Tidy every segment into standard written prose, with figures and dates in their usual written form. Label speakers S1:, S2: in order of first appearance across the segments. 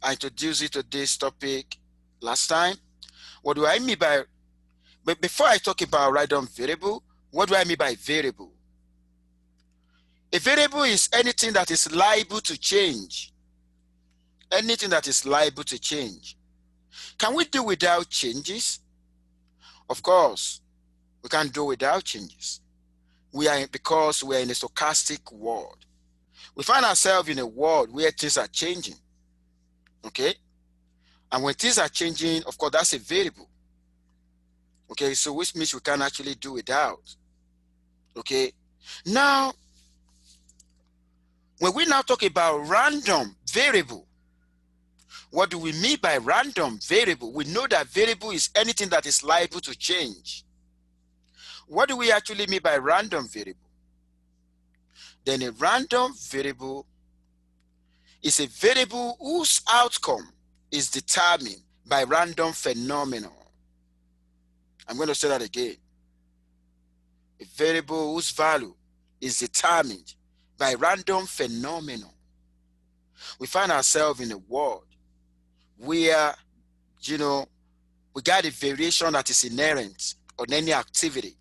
S1: I introduced you to this topic last time. What do I mean by, but before I talk about random variable, what do I mean by variable? A variable is anything that is liable to change. Anything that is liable to change. Can we do without changes? Of course, we can't do without changes. Because we are in a stochastic world. We find ourselves in a world where things are changing. Okay? And when things are changing, of course, that's a variable. Okay, so which means we can actually do without. Okay? Now, when we now talk about random variable, what do we mean by random variable? We know that variable is anything that is liable to change. What do we actually mean by random variable? Then a random variable is a variable whose outcome is determined by random phenomena. I'm going to say that again. A variable whose value is determined by random phenomena. We find ourselves in a world where, we got a variation that is inherent on any activity.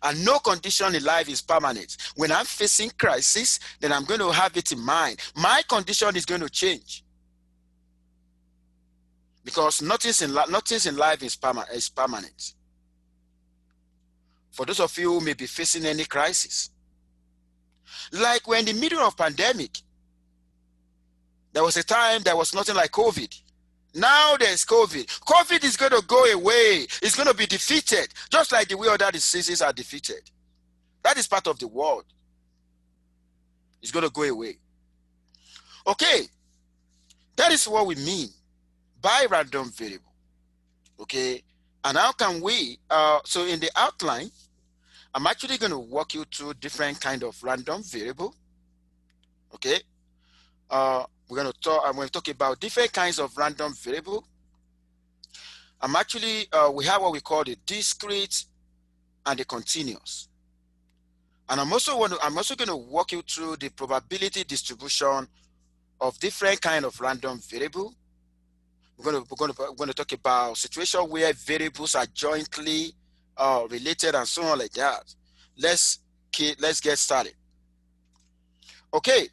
S1: And no condition in life is permanent. When I'm facing crisis, then I'm going to have it in mind. My condition is going to change. Because nothing in life is permanent. For those of you who may be facing any crisis, like we're in the middle of pandemic, there was a time there was nothing like COVID. Now there's COVID. COVID is going to go away. It's going to be defeated, just like the way other diseases are defeated. That is part of the world. It's going to go away. Okay, that is what we mean by random variable. Okay, and how can we, so in the outline, I'm actually going to walk you through different kind of random variable. Okay, I'm going to talk about different kinds of random variable. We have what we call the discrete and the continuous. And I'm also going to walk you through the probability distribution of different kind of random variable. We're going to talk about situation where variables are jointly related and so on like that. Let's get started. Okay,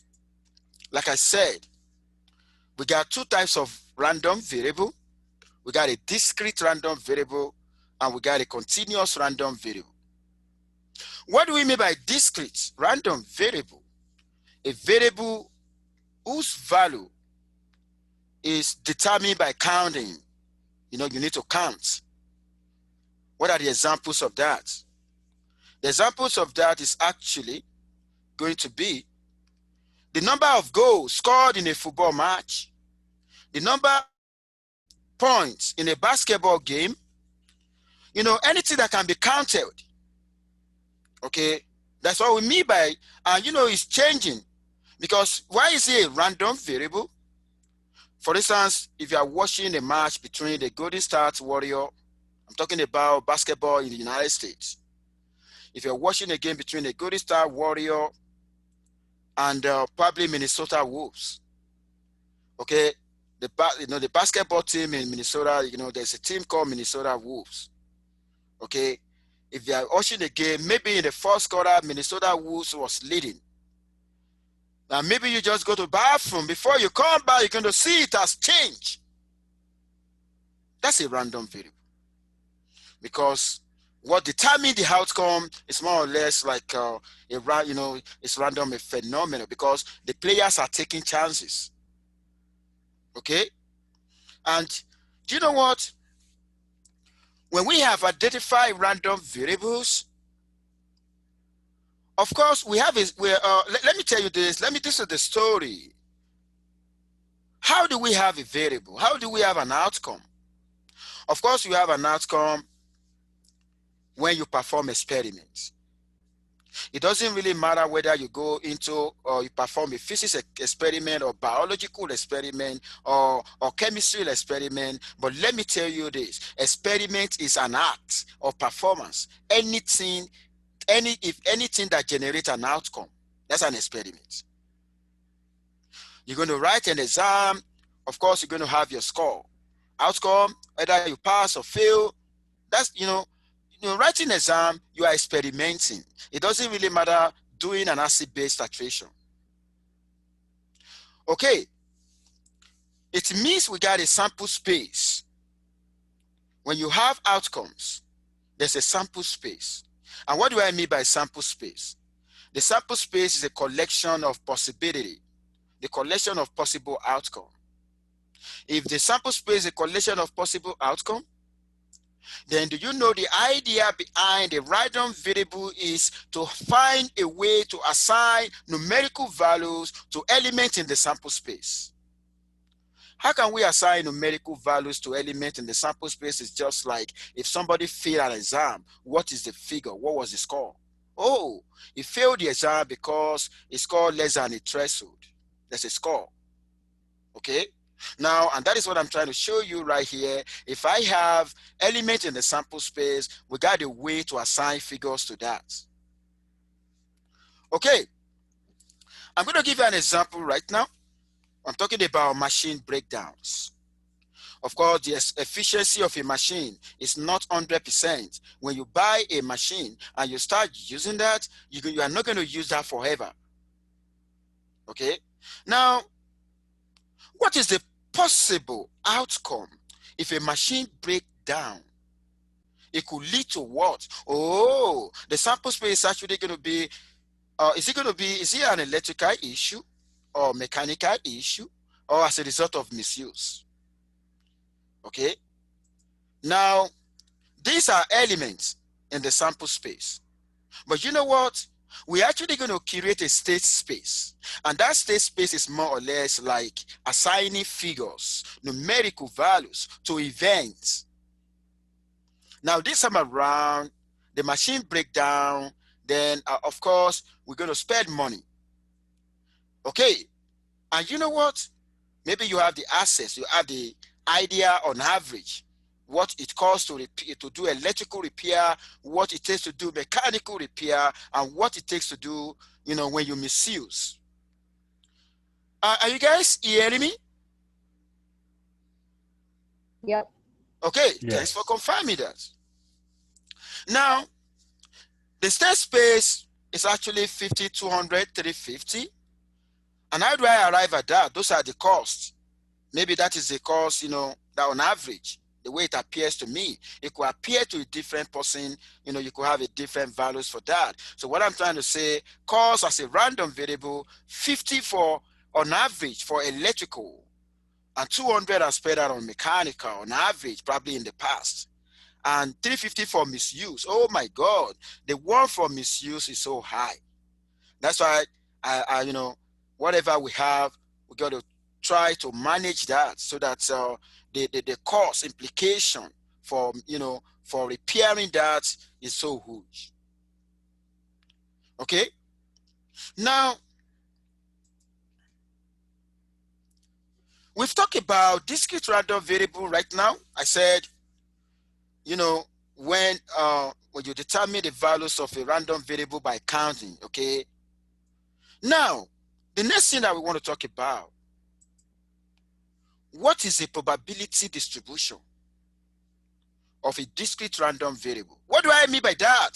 S1: like I said, we got two types of random variable. We got a discrete random variable and we got a continuous random variable. What do we mean by discrete random variable? A variable whose value is determined by counting. You need to count. What are the examples of that? The examples of that is actually going to be the number of goals scored in a football match, the number of points in a basketball game, anything that can be counted. Okay, that's what we mean by, it's changing. Because why is it a random variable? For instance, if you are watching a match between the Golden State Warrior, I'm talking about basketball in the United States. If you're watching a game between the Golden State Warrior and probably Minnesota Wolves, okay, the basketball team in Minnesota, there's a team called Minnesota Wolves. Okay, if you are watching the game, maybe in the first quarter, Minnesota Wolves was leading. Now maybe you just go to the bathroom. Before you come back, you're going to see it has changed. That's a random variable. Because what determines the outcome is more or less like it's random phenomenon because the players are taking chances. Okay? And do you know what? When we have identified random variables, of course, let me tell you this. This is the story. How do we have a variable? How do we have an outcome? Of course, you have an outcome when you perform experiments. It doesn't really matter whether you go into or you perform a physics experiment or biological experiment or chemistry experiment. But let me tell you this, experiment is an act of performance. If anything that generates an outcome, that's an experiment. You're going to write an exam of course, you're going to have your score. Outcome, whether you pass or fail, that's, writing exam, you are experimenting. It doesn't really matter doing an acid-base titration. Okay, it means we got a sample space. When you have outcomes, there's a sample space. And what do I mean by sample space? The sample space is a collection of possibility, the collection of possible outcome. If the sample space is a collection of possible outcome, then do you know the idea behind the random variable is to find a way to assign numerical values to elements in the sample space. How can we assign numerical values to elements in the sample space? It's just like if somebody failed an exam, what is the figure? What was the score? Oh, he failed the exam because he scored less than a threshold. That's a score. Okay? Now, and that is what I'm trying to show you right here. If I have elements in the sample space, we got a way to assign figures to that. Okay, I'm going to give you an example right now. I'm talking about machine breakdowns. Of course, the efficiency of a machine is not 100%. When you buy a machine and you start using that, you are not going to use that forever. Okay, now, what is the possible outcome if a machine breaks down? It could lead to what? Oh, the sample space is actually going to be, is it an electrical issue or mechanical issue or as a result of misuse? Okay. Now, these are elements in the sample space. But you know what? We're actually going to create a state space. And that state space is more or less like assigning figures, numerical values to events. Now, this time around, the machine breakdown, then of course, we're going to spend money. Okay. And you know what? Maybe you have the access, you have the idea on average, what it costs to do electrical repair, what it takes to do mechanical repair, and what it takes to do, when you misuse. Are you guys hearing me?
S2: Yep.
S1: Okay, thanks for
S3: Yes.
S1: confirming that. Now, the state space is actually 50, 200, 350. And how do I arrive at that? Those are the costs. Maybe that is the cost, that on average, the way it appears to me, it could appear to a different person, you could have a different values for that. So what I'm trying to say, cost as a random variable, 50 for on average for electrical, and 200 are spread out on mechanical on average, probably in the past, and 350 for misuse. Oh my God, the one for misuse is so high. That's why whatever we have, we got to try to manage that so that the cost implication for for repairing that is so huge. Okay, now we've talked about discrete random variable right now. I said, when you determine the values of a random variable by counting. Okay, now the next thing that we want to talk about, what is a probability distribution of a discrete random variable? What do I mean by that?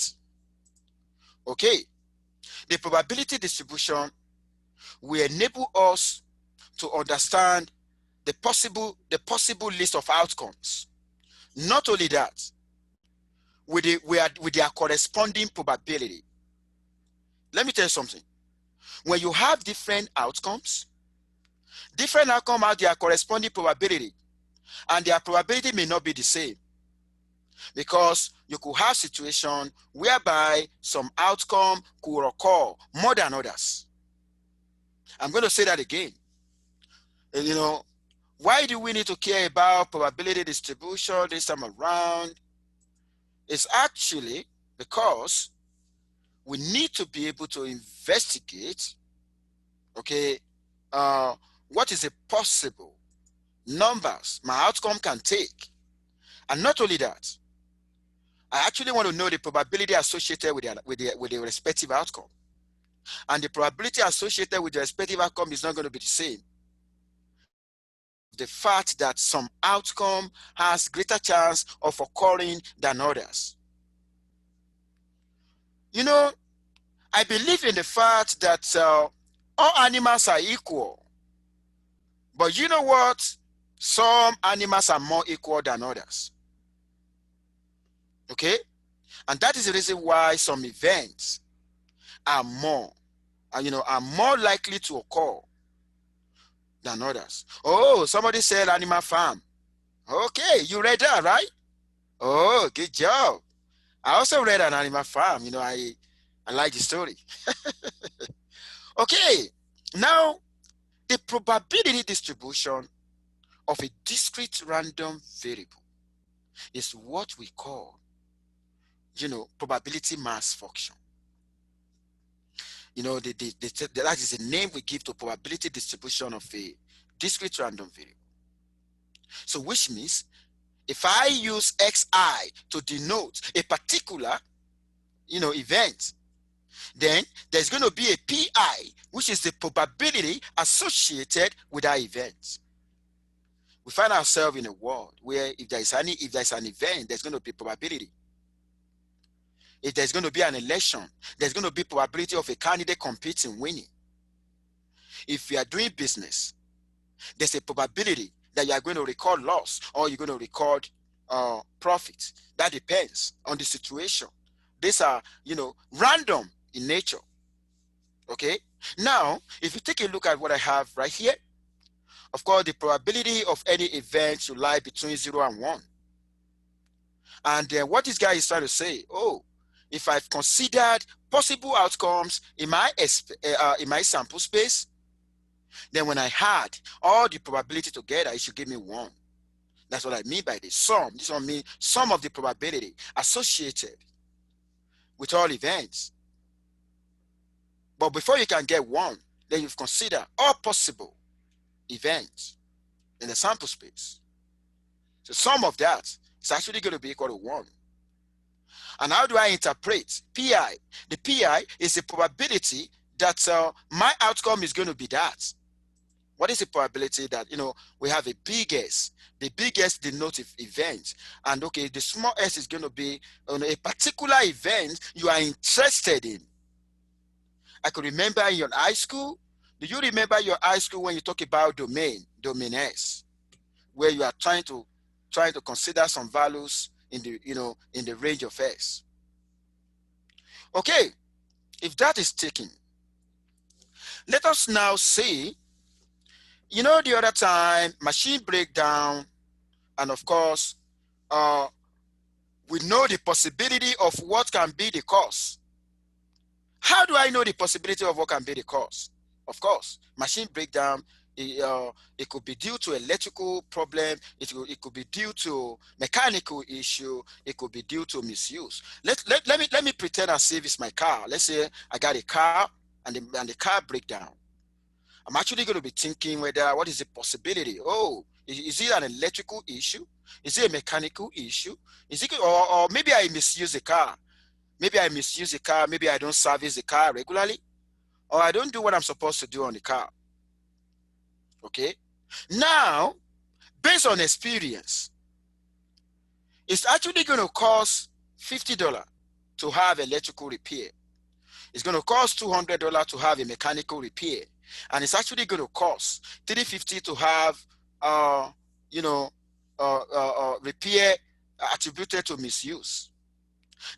S1: Okay, the probability distribution will enable us to understand the possible list of outcomes. Not only that, with their corresponding probability. Let me tell you something. When you have different outcomes have their corresponding probability, and their probability may not be the same, because you could have situation whereby some outcome could occur more than others. I'm going to say that again. Why do we need to care about probability distribution this time around? It's actually because we need to be able to investigate, okay, what is a possible numbers my outcome can take. And not only that, I actually want to know the probability associated with the respective outcome. And the probability associated with the respective outcome is not going to be the same. the fact that some outcome has greater chance of occurring than others. You know, I believe in the fact that all animals are equal. But you know what? Some animals are more equal than others. Okay? And that is the reason why some events are more, are more likely to occur than others. Oh, somebody said Animal Farm. Okay, you read that, right? Oh, good job. I also read an Animal Farm. I like the story. Okay, now the probability distribution of a discrete random variable is what we call, probability mass function. That is the name we give to probability distribution of a discrete random variable. So which means if I use xi to denote a particular, event, then there's going to be a pi, which is the probability associated with that event. We find ourselves in a world where if there's an event, there's going to be probability. If there's going to be an election, there's going to be probability of a candidate competing, winning. If you are doing business, there's a probability that you are going to record loss or you're going to record profit. That depends on the situation. These are, random in nature. Okay. Now, if you take a look at what I have right here, of course, the probability of any event should lie between 0 and 1. And what this guy is trying to say, if I've considered possible outcomes in my sample space, then when I add all the probability together, it should give me 1. That's what I mean by the sum. This one means sum of the probability associated with all events. But before you can get 1, then you've considered all possible events in the sample space. So sum of that is actually going to be equal to 1. And how do I interpret PI? The PI is the probability that my outcome is going to be that. What is the probability that, we have a big S? The big S denotes event. And okay, the small s is going to be a particular event you are interested in. I could remember in your high school. Do you remember your high school when you talk about domain S, where you are trying to consider some values in the, in the range of S? Okay, if that is taken, let us now see, the other time, machine breakdown, and of course, we know the possibility of what can be the cause. How do I know the possibility of what can be the cause? Of course, machine breakdown, it could be due to electrical problem, it could be due to mechanical issue, it could be due to misuse. Let me pretend as if it's my car. Let's say I got a car and the car breakdown. I'm actually going to be thinking what is the possibility? Is it an electrical issue? Is it a mechanical issue? Is it, or maybe I misuse the car? Maybe I misuse the car. Maybe I don't service the car regularly, or I don't do what I'm supposed to do on the car. Okay. Now, based on experience, it's actually going to cost $50 to have electrical repair. It's going to cost $200 to have a mechanical repair. And it's actually going to cost $350 to have, repair attributed to misuse.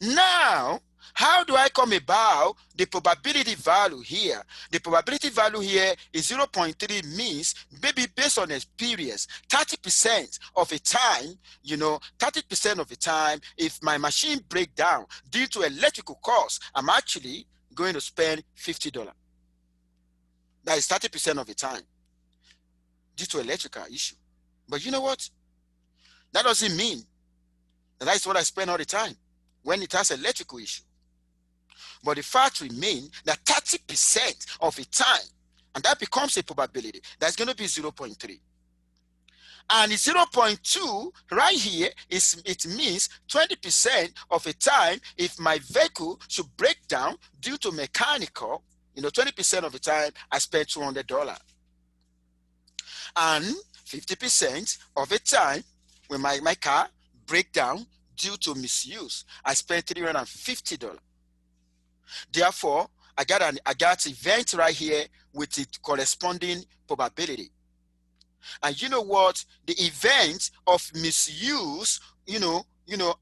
S1: Now, how do I come about the probability value here? The probability value here is 0.3, means maybe based on experience, 30% of the time, 30% of the time, if my machine breaks down due to electrical cause, I'm actually going to spend $50. That is 30% of the time due to electrical issue. But you know what? That doesn't mean that is what I spend all the time when it has electrical issue. But the fact remains that 30% of the time, and that becomes a probability, that's going to be 0.3. And 0.2 right here it means 20% of the time if my vehicle should break down due to mechanical, 20% of the time I spend $200. And 50% of the time when my car break down due to misuse, I spent $350. Therefore, I got event right here with its corresponding probability. And you know what? The event of misuse,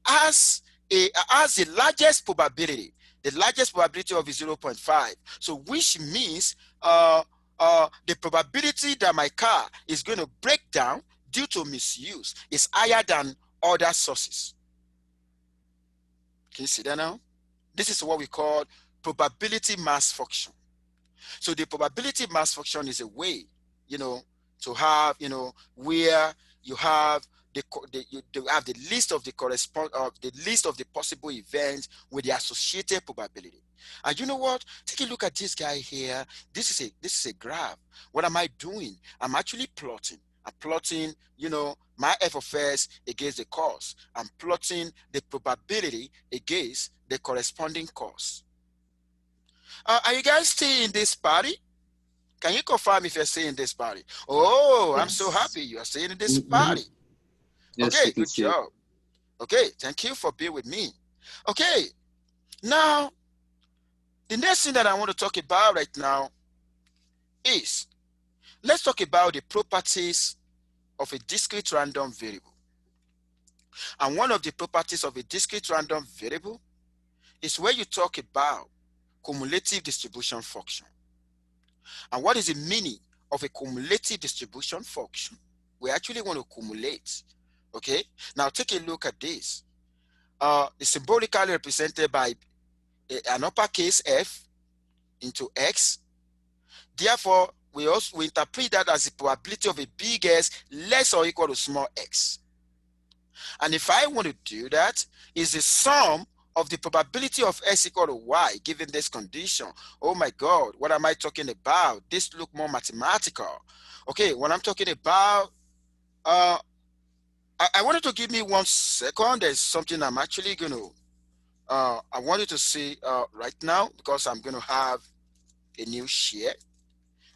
S1: has the largest probability. The largest probability of is 0.5. So which means the probability that my car is going to break down due to misuse is higher than other sources. Can you see that now? This is what we call probability mass function. So the probability mass function is a way, to have, where you have you have the list of the list of the possible events with the associated probability. And you know what? Take a look at this guy here. This is a graph. What am I doing? I'm actually plotting. I'm plotting, my f of s against the cos. I'm plotting the probability against the corresponding cos. Are you guys still in this party? Can you confirm if you're staying in this party? Oh, I'm so
S2: Yes.
S1: happy you are staying in this party.
S2: Yes,
S1: Okay,
S2: we can
S1: good
S2: see it.
S1: job. Okay, thank you for being with me. Okay, now the next thing that I want to talk about right now is, let's talk about the properties of a discrete random variable. And one of the properties of a discrete random variable is where you talk about cumulative distribution function. And what is the meaning of a cumulative distribution function? We actually want to cumulate. Okay, now take a look at this. It's symbolically represented by an uppercase F into X. Therefore, we interpret that as the probability of a big S less or equal to small x. And if I want to do that, is the sum of the probability of s equal to y given this condition. Oh my God, what am I talking about? This look more mathematical. Okay, what I'm talking about, I wanted to give me 1 second. There's something I'm actually going to, I wanted to see right now, because I'm going to have a new share.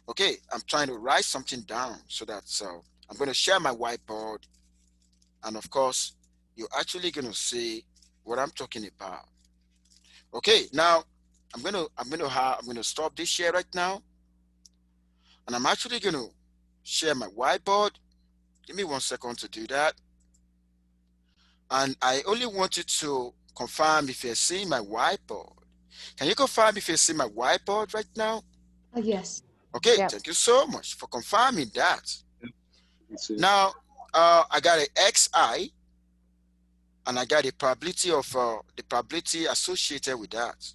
S1: Okay, I'm trying to write something down so that I'm going to share my whiteboard, and of course, you're actually going to see what I'm talking about. Okay, now I'm going to stop this share right now, and I'm actually going to share my whiteboard. Give me 1 second to do that. And I only want you to confirm if you're seeing my whiteboard. Can you confirm if you're seeing my whiteboard right now?
S2: Yes.
S1: Okay,
S3: Yep.
S1: thank you so much for confirming that.
S2: We can see it.
S1: Now, I got an xi, and I got the probability associated with that.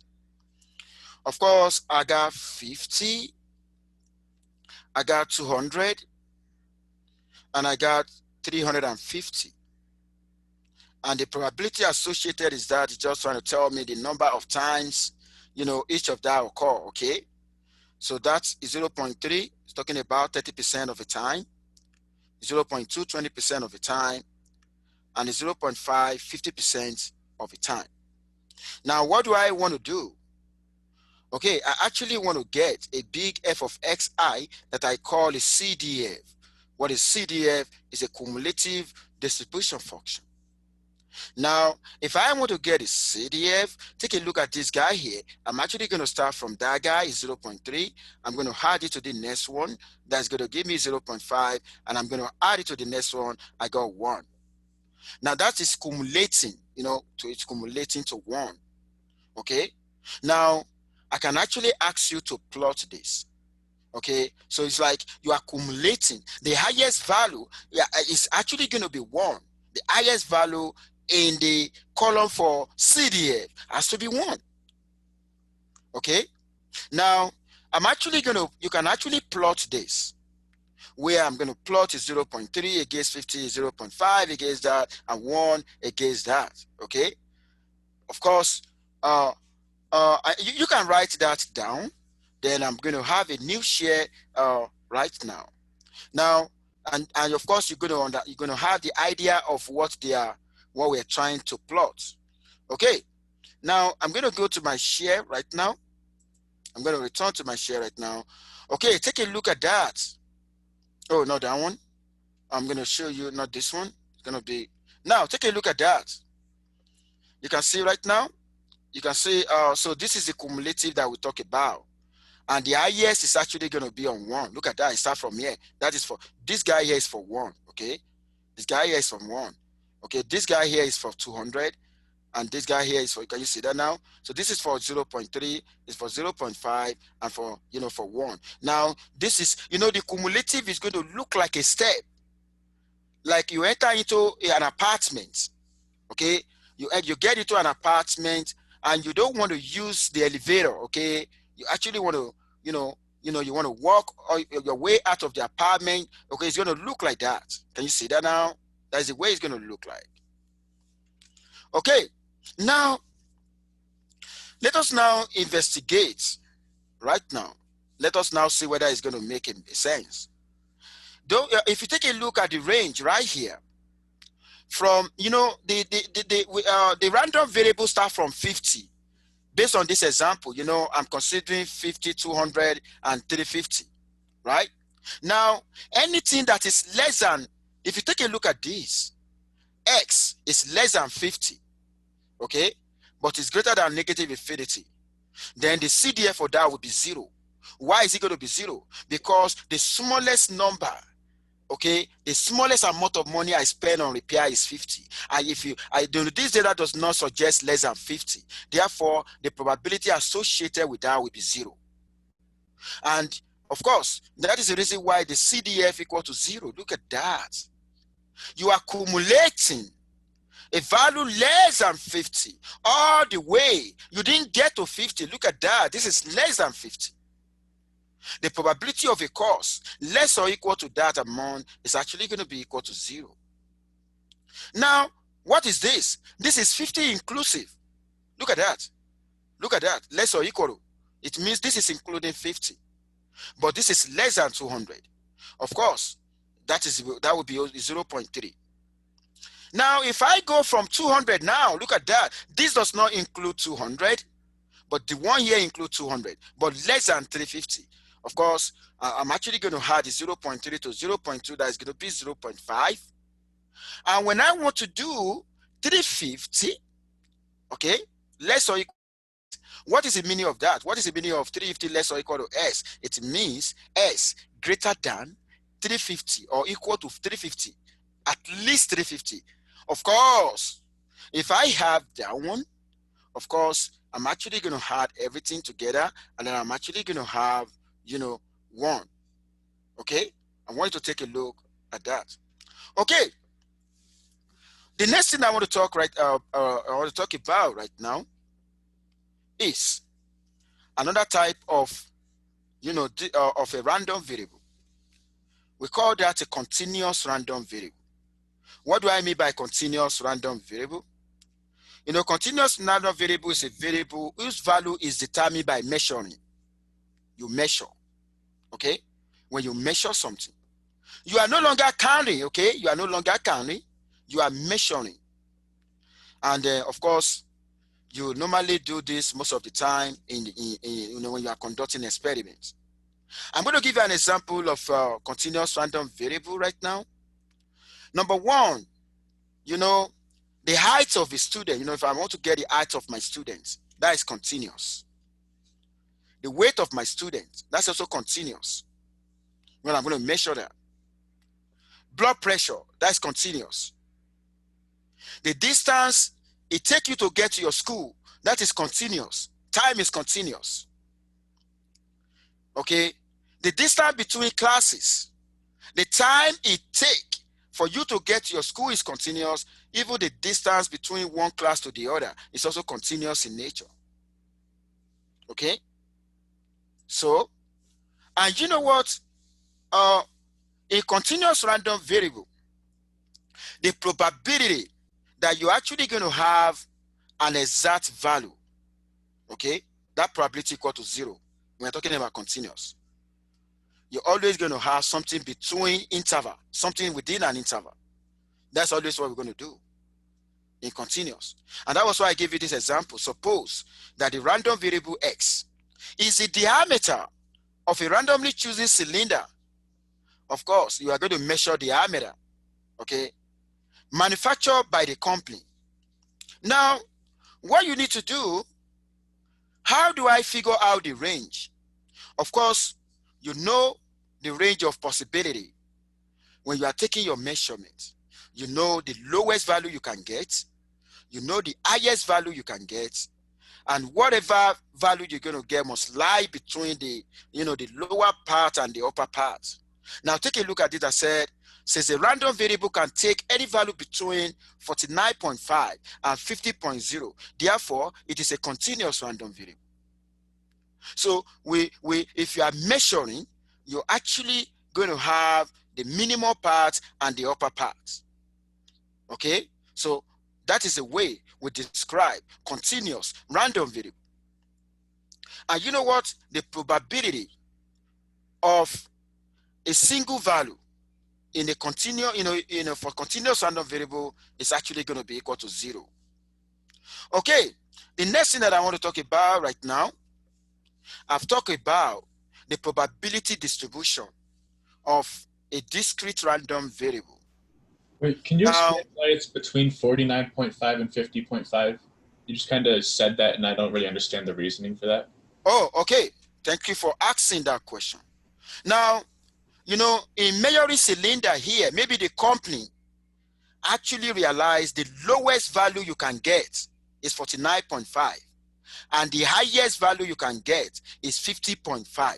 S1: Of course, I got 50, I got 200, and I got 350. And the probability associated is that it's just trying to tell me the number of times, each of that occur, okay? So that's 0.3, it's talking about 30% of the time, 0.2, 20% of the time, and 0.5, 50% of the time. Now, what do I want to do? Okay, I actually want to get a big f of xi that I call a CDF. What is CDF? Is a cumulative distribution function. Now, if I want to get a CDF, take a look at this guy here. I'm actually going to start from that guy, is 0.3. I'm going to add it to the next one. That's going to give me 0.5. And I'm going to add it to the next one. I got 1. Now, that is cumulating, it's cumulating to 1. Okay? Now, I can actually ask you to plot this. Okay, so it's like you are accumulating. The highest value is actually going to be 1. The highest value in the column for CDF has to be 1. Okay, now I'm actually going to, you can actually plot this, where I'm going to plot is 0.3 against 50, 0.5 against that, and 1 against that. Okay, of course, you can write that down. Then I'm going to have a new share right now. Now, and of course, you're going to have the idea of what we're trying to plot. Okay. Now I'm going to go to my share right now. I'm going to return to my share right now. Okay, take a look at that. Oh, not that one. I'm going to show you, not this one. It's going to be, now take a look at that. You can see right now, you can see, so this is the cumulative that we talk about. And the highest is actually going to be on 1. Look at that. It starts from here. That is for, this guy here is for 1. Okay. This guy here is from 1. Okay. This guy here is for 200. And this guy here is for, can you see that now? So this is for 0.3, is for 0.5, and for, for 1. Now, this is, the cumulative is going to look like a step. Like you enter into an apartment, okay? You get into an apartment and you don't want to use the elevator, okay? You actually want to, you want to walk your way out of the apartment, okay? It's going to look like that. Can you see that now? That's the way it's going to look like. Okay, now, let us now investigate right now. Let us now see whether it's going to make sense. Though, if you take a look at the range right here, from, the random variable start from 50. Based on this example, I'm considering 50, 200, and 350, right? Now, anything that is less than, if you take a look at this, x is less than 50, okay? But it's greater than negative infinity. Then the CDF for that would be 0. Why is it going to be 0? Because the smallest number, okay, the smallest amount of money I spend on repair is 50. And this data does not suggest less than 50. Therefore, the probability associated with that will be 0. And of course, that is the reason why the CDF equal to 0. Look at that. You are accumulating a value less than 50 all the way. You didn't get to 50. Look at that. This is less than 50. The probability of a cost less or equal to that amount is actually going to be equal to 0. Now, what is this? This is 50 inclusive. Look at that. Look at that. Less or equal to. It means this is including 50. But this is less than 200. Of course, that would be 0.3. Now, if I go from 200 now, look at that. This does not include 200, but the one here includes 200, but less than 350. Of course, I'm actually going to add the 0.3 to 0.2. That is going to be 0.5. And when I want to do 350, okay, less or equal, what is the meaning of that? What is the meaning of 350 less or equal to S? It means S greater than 350 or equal to 350, at least 350. Of course, if I have that one, of course, I'm actually going to add everything together, and then I'm actually going to have, 1. Okay? I want you to take a look at that. Okay. The next thing I want to talk about right now is another type of, of a random variable. We call that a continuous random variable. What do I mean by continuous random variable? Continuous random variable is a variable whose value is determined by measuring. You measure, okay? When you measure something, you are no longer counting, okay? You are no longer counting, you are measuring. And of course, you normally do this most of the time when you are conducting experiments. I'm going to give you an example of continuous random variable right now. Number one, the height of a student, if I want to get the height of my students, that is continuous. The weight of my student, that's also continuous. Well, I'm going to measure that. Blood pressure, that's continuous. The distance it takes you to get to your school, that is continuous. Time is continuous. Okay? The distance between classes, the time it takes for you to get to your school is continuous. Even the distance between one class to the other is also continuous in nature. Okay? So, and you know what? A continuous random variable, the probability that you're actually going to have an exact value, okay, that probability equal to 0. We're talking about continuous. You're always going to have something between interval, something within an interval. That's always what we're going to do in continuous. And that was why I gave you this example. Suppose that the random variable x is the diameter of a randomly chosen cylinder, of course, you are going to measure the diameter, okay? Manufactured by the company. Now, what you need to do, how do I figure out the range? Of course, you know the range of possibility when you are taking your measurement. You know the lowest value you can get, you know the highest value you can get, and whatever value you're going to get must lie between the, the lower part and the upper part. Now take a look at it. I says a random variable can take any value between 49.5 and 50.0. Therefore, it is a continuous random variable. So if you are measuring, you're actually going to have the minimal part and the upper part. Okay? So that is a way we describe continuous random variable. And you know what? The probability of a single value in a for continuous random variable is actually going to be equal to 0. Okay, the next thing that I want to talk about right now, I've talked about the probability distribution of a discrete random variable.
S3: Wait, can you
S1: Now,
S3: explain why it's between 49.5 and 50.5? You just kind of said that, and I don't really understand the reasoning for that.
S1: oh, okay. Thank you for asking that question. Now, in measuring cylinder here, maybe the company actually realized the lowest value you can get is 49.5, and the highest value you can get is 50.5.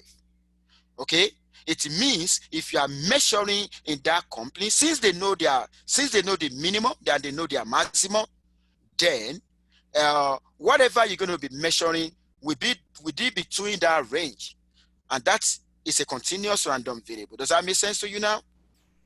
S1: Okay, it means if you are measuring in that company, since they know the minimum and they know their maximum, then whatever you're going to be measuring will be between that range, and that is a continuous random variable. Does that make sense to you now?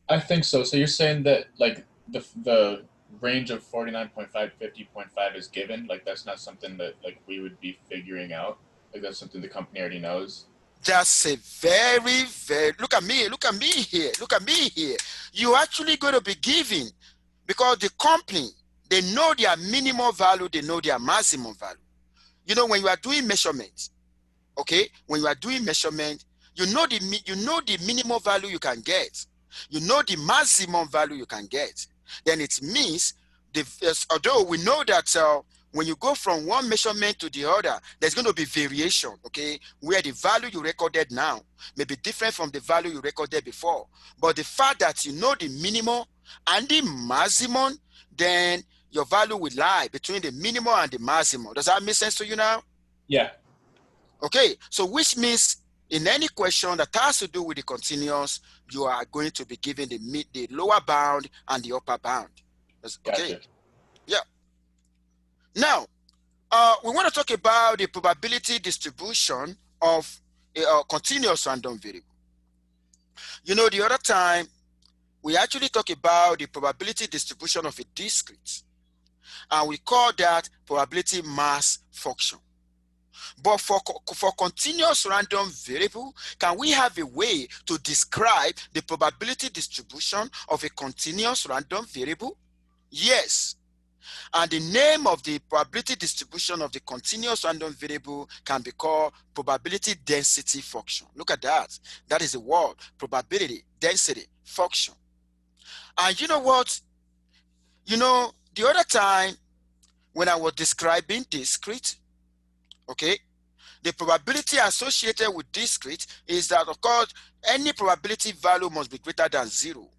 S3: I think so. So you're saying that like the range of 49.5 to 50.5 is given, like that's not something that like we would be figuring out. Like that's something the company already knows.
S1: That's a very look at me here. You're actually going to be giving, because the company, they know their minimum value, they know their maximum value. When you are doing measurements, okay, when you are doing measurement, you know the minimum value you can get, you know the maximum value you can get. Then it means although we know that when you go from one measurement to the other, there's going to be variation, okay, where the value you recorded now may be different from the value you recorded before. But the fact that you know the minimum and the maximum, then your value will lie between the minimum and the maximum. Does that make sense to you now?
S3: Yeah.
S1: Okay, so which means in any question that has to do with the continuous, you are going to be given the lower bound and the upper bound. Okay.
S3: Gotcha.
S1: Yeah. Now, we want to talk about the probability distribution of a continuous random variable. The other time, we actually talked about the probability distribution of a discrete, and we call that probability mass function. But for continuous random variable, can we have a way to describe the probability distribution of a continuous random variable? Yes. And the name of the probability distribution of the continuous random variable can be called probability density function. Look at that. That is the word, probability density function. And you know what? The other time when I was describing discrete, okay, the probability associated with discrete is that, of course, any probability value must be greater than 0.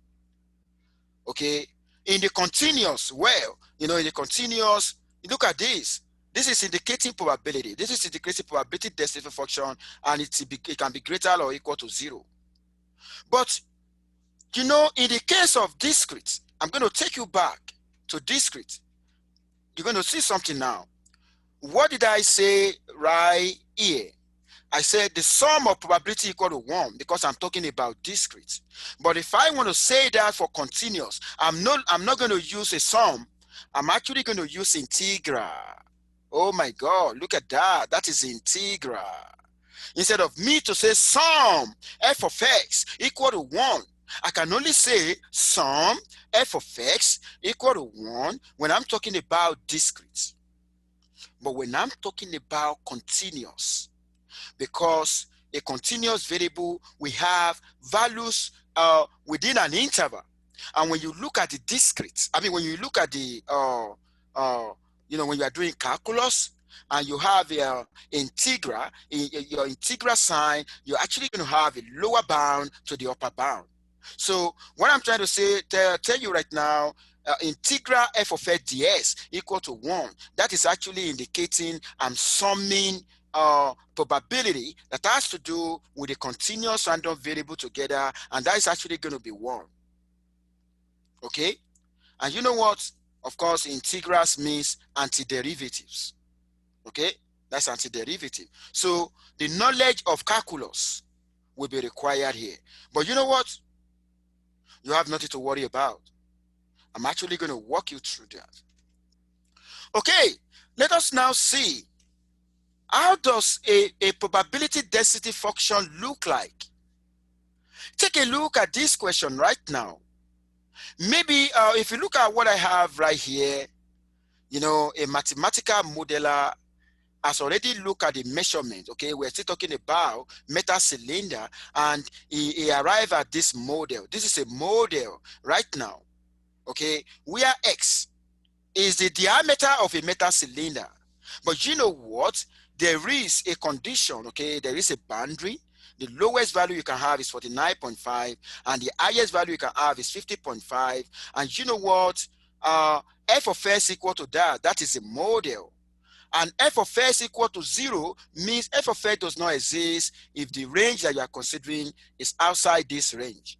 S1: Okay, in the continuous, in the continuous, look at this. This is indicating probability. This is indicating probability density function, and it can be greater or equal to 0. But, in the case of discrete, I'm going to take you back to discrete. You're going to see something now. What did I say right here? I said the sum of probability equal to 1 because I'm talking about discrete. But if I want to say that for continuous, I'm not going to use a sum. I'm actually going to use integral. Oh my God, look at that. That is integral. Instead of me to say sum f of x equal to 1, I can only say sum f of x equal to 1 when I'm talking about discrete. But when I'm talking about continuous, because a continuous variable, we have values within an interval. And when you look at the discrete, I mean, when you look at the, when you are doing calculus and you have integral, your integral sign, you're actually going to have a lower bound to the upper bound. So what I'm trying to say, tell you right now, integral f of x ds equal to 1. That is actually indicating I'm summing probability that has to do with a continuous random variable together, and that is actually going to be 1. Okay? And you know what? Of course, integrals means antiderivatives. Okay? That's antiderivative. So the knowledge of calculus will be required here. But you know what? You have nothing to worry about. I'm actually going to walk you through that. Okay, let us now see, how does a probability density function look like? Take a look at this question right now. Maybe if you look at what I have right here, a mathematical modeler has already looked at the measurement. Okay, we're still talking about metal cylinder, and he arrived at this model. This is a model right now. Okay, where X is the diameter of a metal cylinder. But you know what? There is a condition, okay? There is a boundary. The lowest value you can have is 49.5, and the highest value you can have is 50.5. And you know what? F of S equal to that. That is a model. And f of s equal to 0 means f of s does not exist if the range that you are considering is outside this range.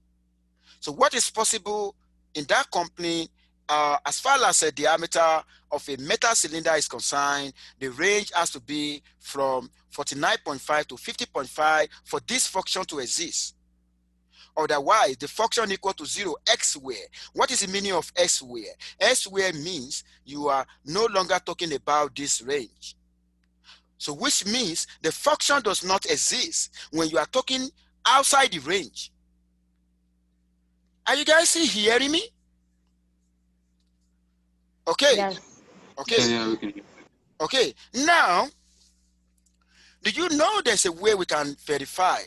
S1: So what is possible in that company, as far as the diameter of a metal cylinder is concerned, the range has to be from 49.5 to 50.5 for this function to exist. Otherwise, the function equal to 0 elsewhere. What is the meaning of elsewhere? Elsewhere means you are no longer talking about this range. So which means the function does not exist when you are talking outside the range. Are you guys still hearing me? Okay.
S2: Yes.
S1: Okay.
S2: Yeah, we can hear.
S1: Okay. Now, do you know there's a way we can verify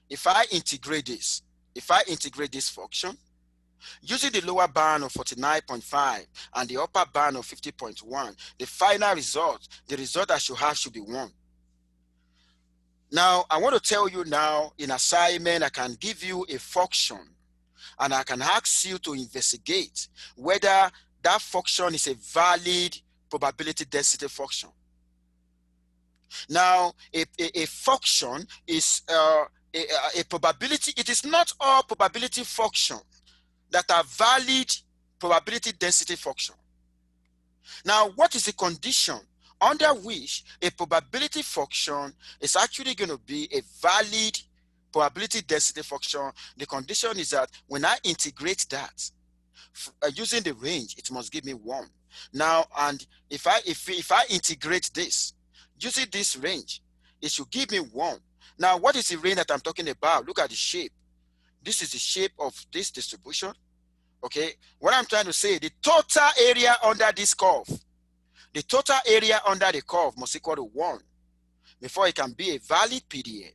S1: if I integrate this function using the lower bound of 49.5 and the upper bound of 50.1, the final result, the result I should have should be 1. Now, I want to tell you now, in assignment, I can give you a function and I can ask you to investigate whether that function is a valid probability density function. Now, a function is a probability. It is not all probability functions that are valid probability density function. Now, what is the condition under which a probability function is actually going to be a valid probability density function? The condition is that when I integrate that using the range, it must give me 1. Now, and if I integrate this using this range, it should give me 1. Now, what is the range that I'm talking about? Look at the shape. This is the shape of this distribution. Okay, what I'm trying to say, the total area under this curve, the total area under the curve must equal to 1 before it can be a valid PDF.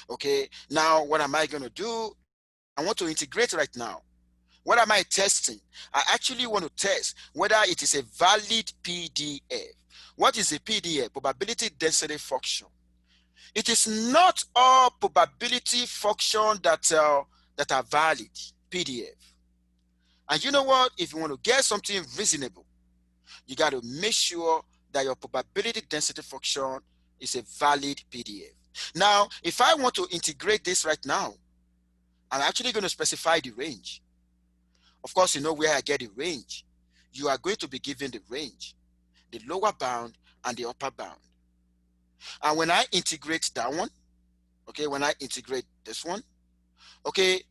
S1: Okay, now what am I going to do? I want to integrate right now. What am I testing? I actually want to test whether it is a valid PDF. What is a PDF? Probability density function. It is not all probability functions that are valid PDF. And you know what? If you want to get something reasonable, you got to make sure that your probability density function is a valid PDF. Now, if I want to integrate this right now, I'm actually going to specify the range. Of course, you know where I get the range. You are going to be given the range, the lower bound and the upper bound. And when I integrate that one, okay, when I integrate this one, okay,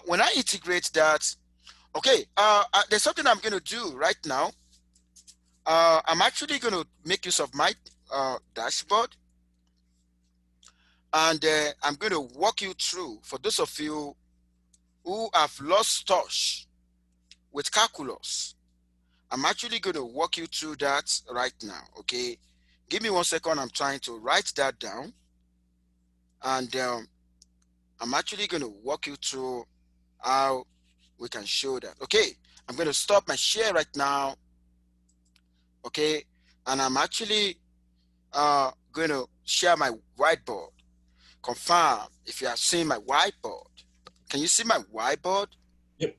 S1: when I integrate that, okay, there's something I'm going to do right now. I'm actually going to make use of my dashboard, and I'm going to walk you through, for those of you who have lost touch with calculus, I'm actually going to walk you through that right now, okay? Give me 1 second, I'm trying to write that down, and I'm actually going to walk you through how we can show that. Okay, I'm going to stop my share right now. Okay, and I'm actually going to share my whiteboard. Confirm if you have seen my whiteboard. Can you see my whiteboard?
S3: Yep.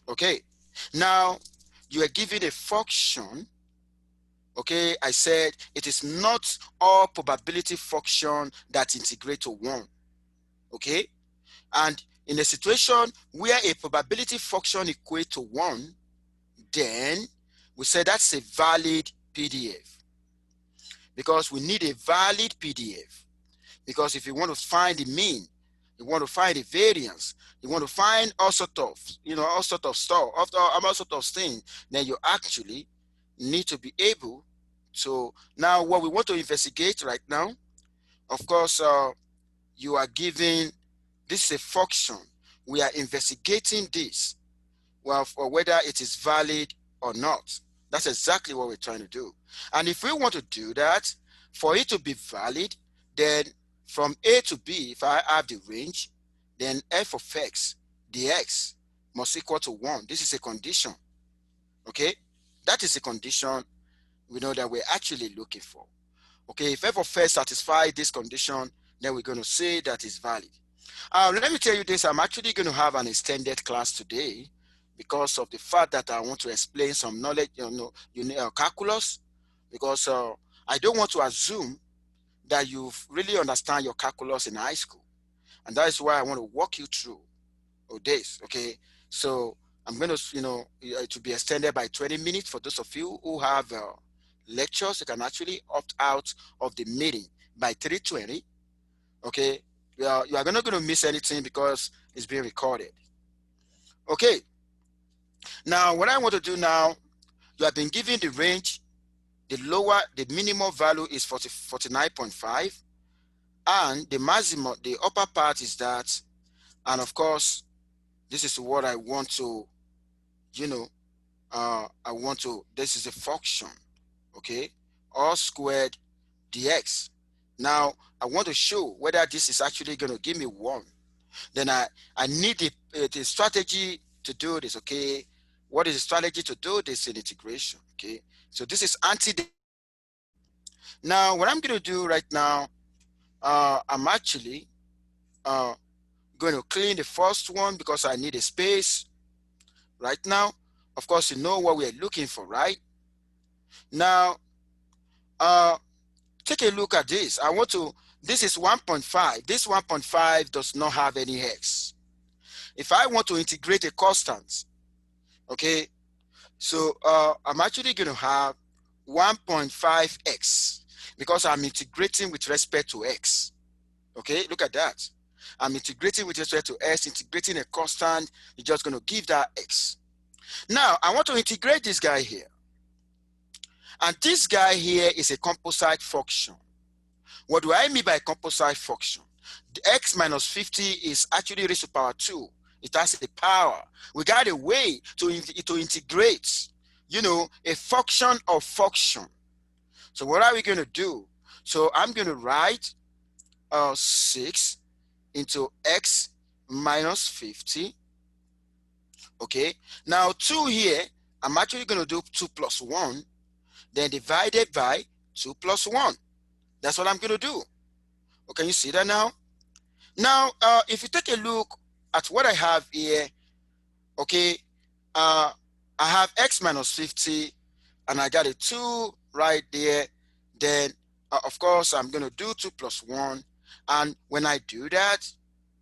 S1: Okay, now you are given a function. Okay, I said it is not all probability function that integrate to one. Okay, and in a situation where a probability function equates to one, then we say that's a valid PDF, because we need a valid PDF. Because if you want to find the mean, you want to find the variance, you want to find all sort of, all sort of stuff, all sort of things, then you actually need to be able to. Now, what we want to investigate right now, of course, you are given, this is a function. We are investigating this, well, for whether it is valid or not. That's exactly what we're trying to do. And if we want to do that, for it to be valid, then from A to B, if I have the range, then f of x dx must equal to 1. This is a condition. Okay? That is a condition we know that we're actually looking for. Okay, if f of x satisfies this condition, then we're going to say that is valid. Let me tell you this, I'm actually going to have an extended class today because of the fact that I want to explain some knowledge, calculus, because I don't want to assume that you really understand your calculus in high school. And that is why I want to walk you through this, okay? So I'm going to, to be extended by 20 minutes. For those of you who have lectures, you can actually opt out of the meeting by 3:20, okay? You are not going to miss anything because it's being recorded. Okay. Now, what I want to do now, you have been given the range. The minimum value is 49.5, and the maximum, the upper part is that. And of course, this is what I want to, this is a function, okay? R squared dx. Now, I want to show whether this is actually going to give me 1. Then I need the strategy to do this, okay? What is the strategy to do this in integration, okay? So this is Now, what I'm going to do right now, I'm actually going to clean the first one because I need a space right now. Of course, you know what we're looking for, right? Now, take a look at this. This is 1.5. This 1.5 does not have any x. If I want to integrate a constant, okay, so I'm actually going to have 1.5x because I'm integrating with respect to x. Okay, look at that. I'm integrating with respect to x, integrating a constant. You're just going to give that x. Now, I want to integrate this guy here. And this guy here is a composite function. What do I mean by composite function? The x minus 50 is actually raised to power 2. It has a power. We got a way to integrate, a function of function. So what are we going to do? So I'm going to write 6 into x minus 50. Okay. Now 2 here, I'm actually going to do 2 plus 1, then divided by 2 plus 1. That's what I'm going to do. Oh, can you see that now? Now, if you take a look at what I have here, okay, I have x minus 50, and I got a 2 right there. Then, of course, I'm going to do 2 plus 1. And when I do that,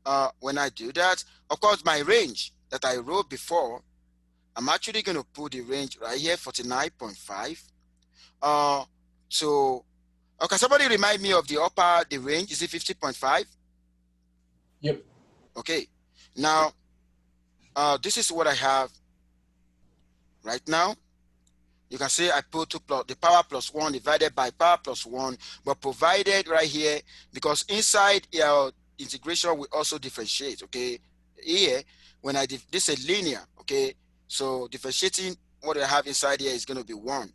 S1: of course, my range that I wrote before, I'm actually going to put the range right here, 49.5. Okay, somebody remind me of the range. Is it 50.5?
S3: Yep.
S1: Okay. Now, this is what I have right now. You can see I put 2 plus the power plus 1 divided by power plus 1, but provided right here, because inside integration we also differentiate, okay? Here, when this is linear, okay? So differentiating what I have inside here is going to be 1.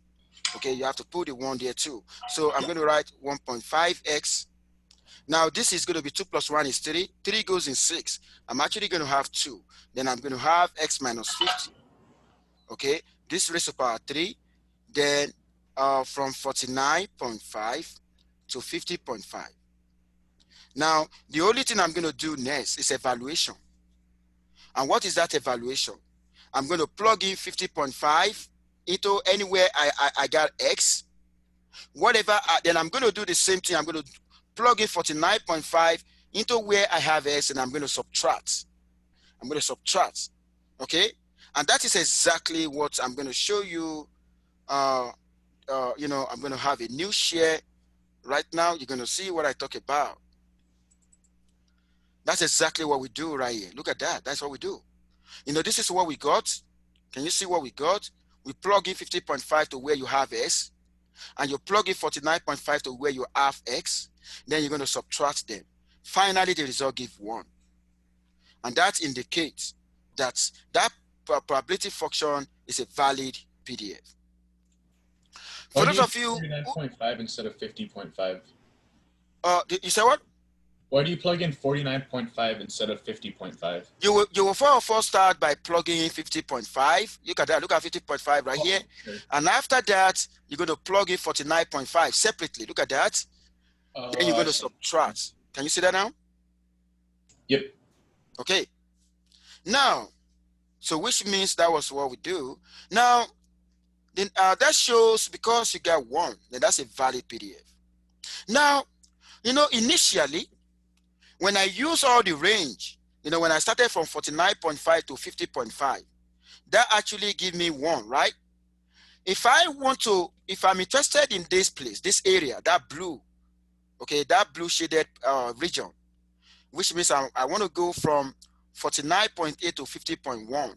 S1: Okay, you have to put the 1 there too. So I'm going to write 1.5x Now this is going to be 2 plus 1 is 3. 3 goes in 6. I'm actually going to have 2. Then I'm going to have x minus 50. Okay, this raised to power 3. Then from 49.5 to 50.5. Now, the only thing I'm going to do next is evaluation. And what is that evaluation? I'm going to plug in 50.5 into anywhere I got x. Whatever, then I'm going to do the same thing. I'm going to plug in 49.5 into where I have x, and I'm going to subtract. I'm going to subtract. Okay? And that is exactly what I'm going to show you. You know, I'm going to have a new share right now. You're going to see what I talk about. That's exactly what we do right here. Look at that. That's what we do. You know, this is what we got. Can you see what we got? We plug in 50.5 to where you have s, and you plug in 49.5 to where you have x. Then you're going to subtract them. Finally, the result gives 1. And that indicates that that probability function is a valid PDF. For those of you,
S3: 49.5 instead of 50.5.
S1: You say what?
S3: Why do you plug in 49.5 instead of 50.5?
S1: You will first start by plugging in 50.5. Look at that. Look at 50.5 right here.
S3: Okay.
S1: And after that, you're going to plug in 49.5 separately. Look at that. Then you're going to subtract. Can you see that now?
S3: Yep.
S1: Okay. Now, so which means that was what we do. Now, then that shows because you got 1, then that's a valid PDF. Now, you know, initially, when I use all the range, you know, when I started from 49.5 to 50.5, that actually give me 1, right? If I'm interested in this place, this area, that blue, okay, that blue shaded region, which means I want to go from 49.8 to 50.1,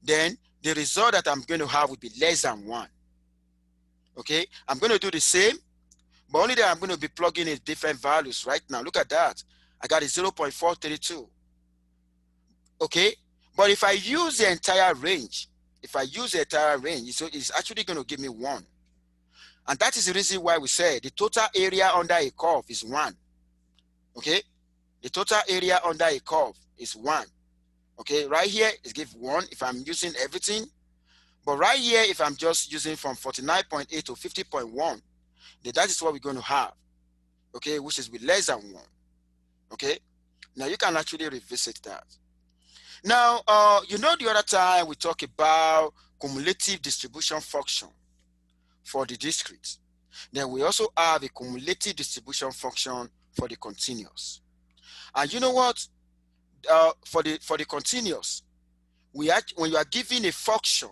S1: then the result that I'm going to have will be less than 1. Okay, I'm going to do the same, but only that I'm going to be plugging in different values right now. Look at that. I got a 0.432. Okay, but if I use the entire range, it's actually going to give me 1. And that is the reason why we say the total area under a curve is 1. Okay, the total area under a curve is 1. Okay, right here it gives 1 if I'm using everything. But right here, if I'm just using from 49.8 to 50.1, then that is what we're going to have. Okay, which is with less than 1. Okay, now you can actually revisit that. Now, you know, the other time we talked about cumulative distribution function for the discrete. Then we also have a cumulative distribution function for the continuous. And you know what? For the continuous, when you are given a function,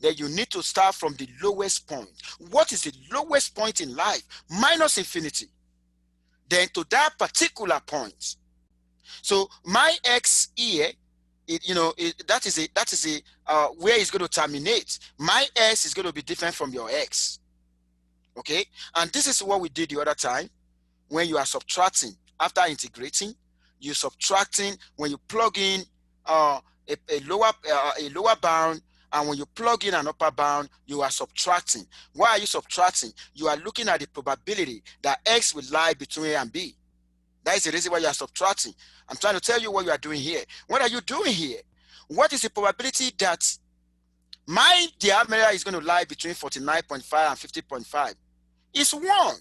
S1: then you need to start from the lowest point. What is the lowest point in life? Minus infinity. Then to that particular point. So my x here, that is where it's going to terminate. My s is going to be different from your x. Okay, and this is what we did the other time when you are subtracting after integrating. You're subtracting when you plug in a lower bound, and when you plug in an upper bound, you are subtracting. Why are you subtracting? You are looking at the probability that x will lie between A and B. That is the reason why you are subtracting. I'm trying to tell you what you are doing here. What are you doing here? What is the probability that my diameter is going to lie between 49.5 and 50.5? It's 1,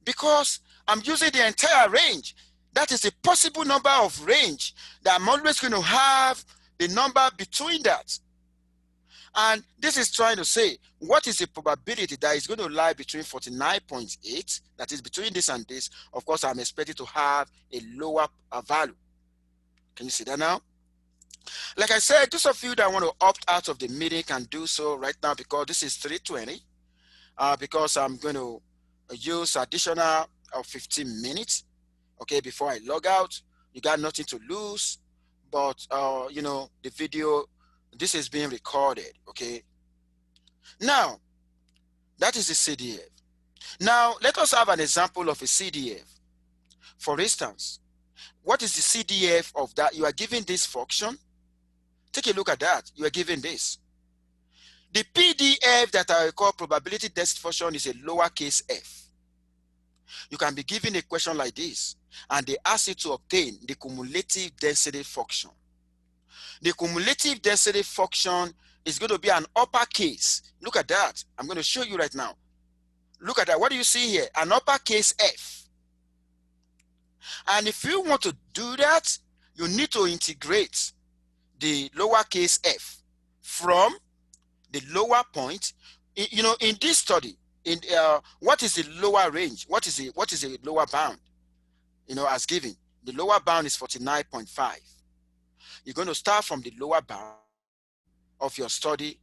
S1: because I'm using the entire range. That is a possible number of range that I'm always going to have the number between that. And this is trying to say, what is the probability that is going to lie between 49.8, that is between this and this? Of course, I'm expecting to have a lower value. Can you see that now? Like I said, those of you that want to opt out of the meeting can do so right now, because this is 3:20. Because I'm going to use additional 15 minutes, okay, before I log out. You got nothing to lose, but you know, the video, this is being recorded, okay? Now, that is the CDF. Now, let us have an example of a CDF. For instance, what is the CDF of that? You are given this function. Take a look at that. You are given this. The PDF that I call probability density function is a lowercase f. You can be given a question like this, and they ask you to obtain the cumulative density function. The cumulative density function is going to be an uppercase. Look at that. I'm going to show you right now. Look at that. What do you see here? An uppercase F. And if you want to do that, you need to integrate the lowercase f from the lower point. You know, in this study, what is the lower range? What is the lower bound? You know, as given, the lower bound is 49.5. You're going to start from the lower bound of your study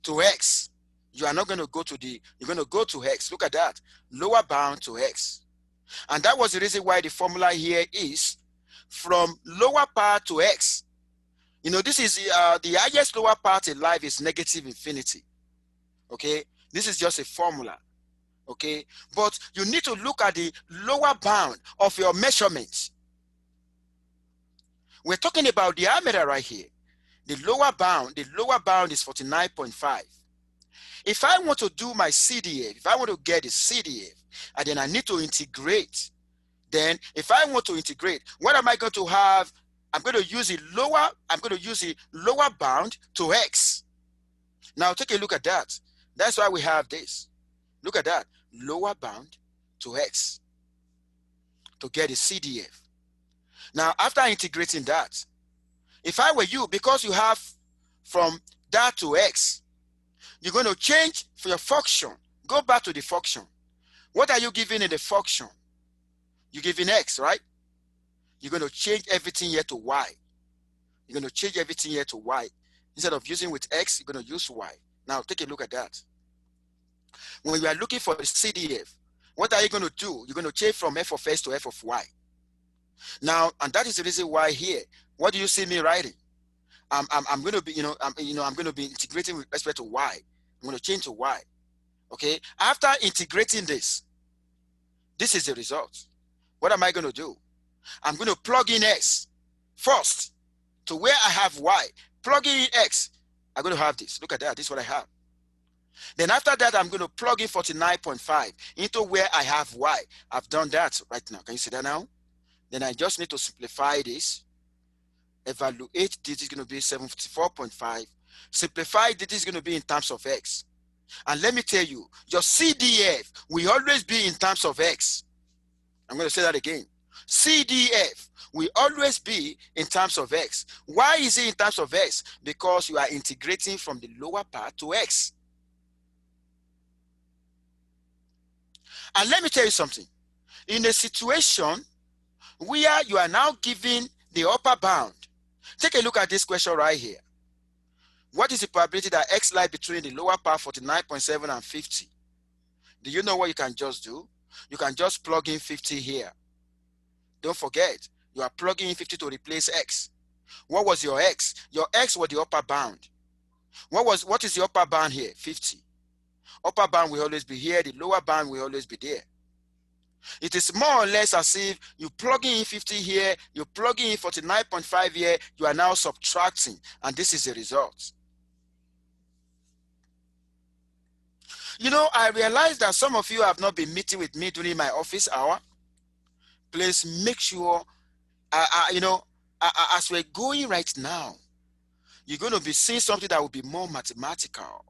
S1: to x. You are not going to go to you're going to go to x. Look at that, lower bound to x. And that was the reason why the formula here is from lower part to x. You know, this is the highest lower part in life is negative infinity. Okay, this is just a formula. Okay, but you need to look at the lower bound of your measurements. We're talking about diameter right here. The lower bound is 49.5. If I want to do my CDF, if I want to get the CDF, and then I need to integrate, then if I want to integrate, what am I going to have? I'm going to use the lower bound to x. Now take a look at that. That's why we have this. Look at that, lower bound to x to get a CDF. Now after integrating that, if I were you, because you have from that to x, you're going to change for your function. Go back to the function. What are you giving in the function? You're giving x, right? You're going to change everything here to y. You're going to change everything here to y. Instead of using with x, you're going to use y. Now take a look at that. When you are looking for the CDF, what are you going to do? You're going to change from f of x to f of y. Now, and that is the reason why here, what do you see me writing? I'm going to be, I'm going to be integrating with respect to y. I'm going to change to y. Okay. After integrating this is the result. What am I going to do? I'm going to plug in x first to where I have y. Plugging in x, I'm going to have this. Look at that. This is what I have. Then after that, I'm going to plug in 49.5 into where I have y. I've done that right now. Can you see that now? Then I just need to simplify this. Evaluate this is going to be 74.5. Simplify this is going to be in terms of x. And let me tell you, your CDF will always be in terms of x. I'm going to say that again. CDF will always be in terms of x. Why is it in terms of x? Because you are integrating from the lower part to x. And let me tell you something. In a situation where you are now giving the upper bound, take a look at this question right here. What is the probability that x lies between the lower part 49.7 and 50? Do you know what you can just do? You can just plug in 50 here. Don't forget, you are plugging in 50 to replace x. What was your x? Your x was the upper bound. What is the upper bound here? 50. Upper bound will always be here. The lower bound will always be there. It is more or less as if you plug in 50 here, you plug in 49.5 here, you are now subtracting, and this is the result. You know, I realize that some of you have not been meeting with me during my office hour. Please make sure, as we're going right now, you're going to be seeing something that will be more mathematical.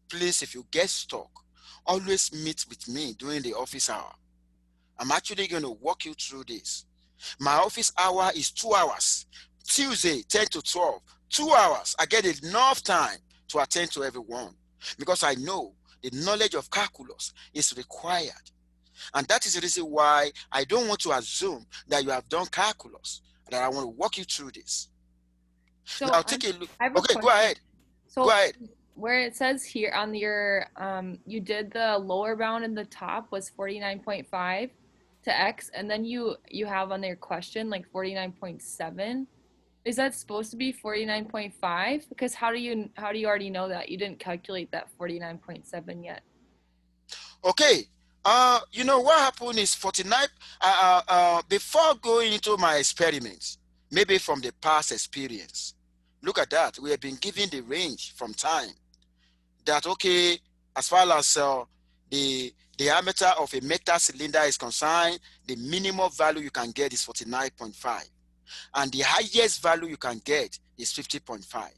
S1: Please, if you get stuck, always meet with me during the office hour. I'm actually going to walk you through this. My office hour is 2 hours. Tuesday, 10 to 12. 2 hours. I get enough time to attend to everyone because I know the knowledge of calculus is required. And that is the reason why I don't want to assume that you have done calculus, that I want to walk you through this.
S4: So
S1: now take a look. Okay,
S4: question.
S1: go ahead.
S4: So
S1: go ahead.
S4: Where it says here on your, you did the lower bound in the top was 49.5 to x, and then you have on your question like 49.7. Is that supposed to be 49.5? Because how do you already know that? You didn't calculate that 49.7 yet.
S1: Okay. You know what happened is 49. Before going into my experiments, maybe from the past experience, look at that. We have been given the range from time. That okay, as far as the diameter of a metal cylinder is concerned, the minimum value you can get is 49.5. And the highest value you can get is 50.5.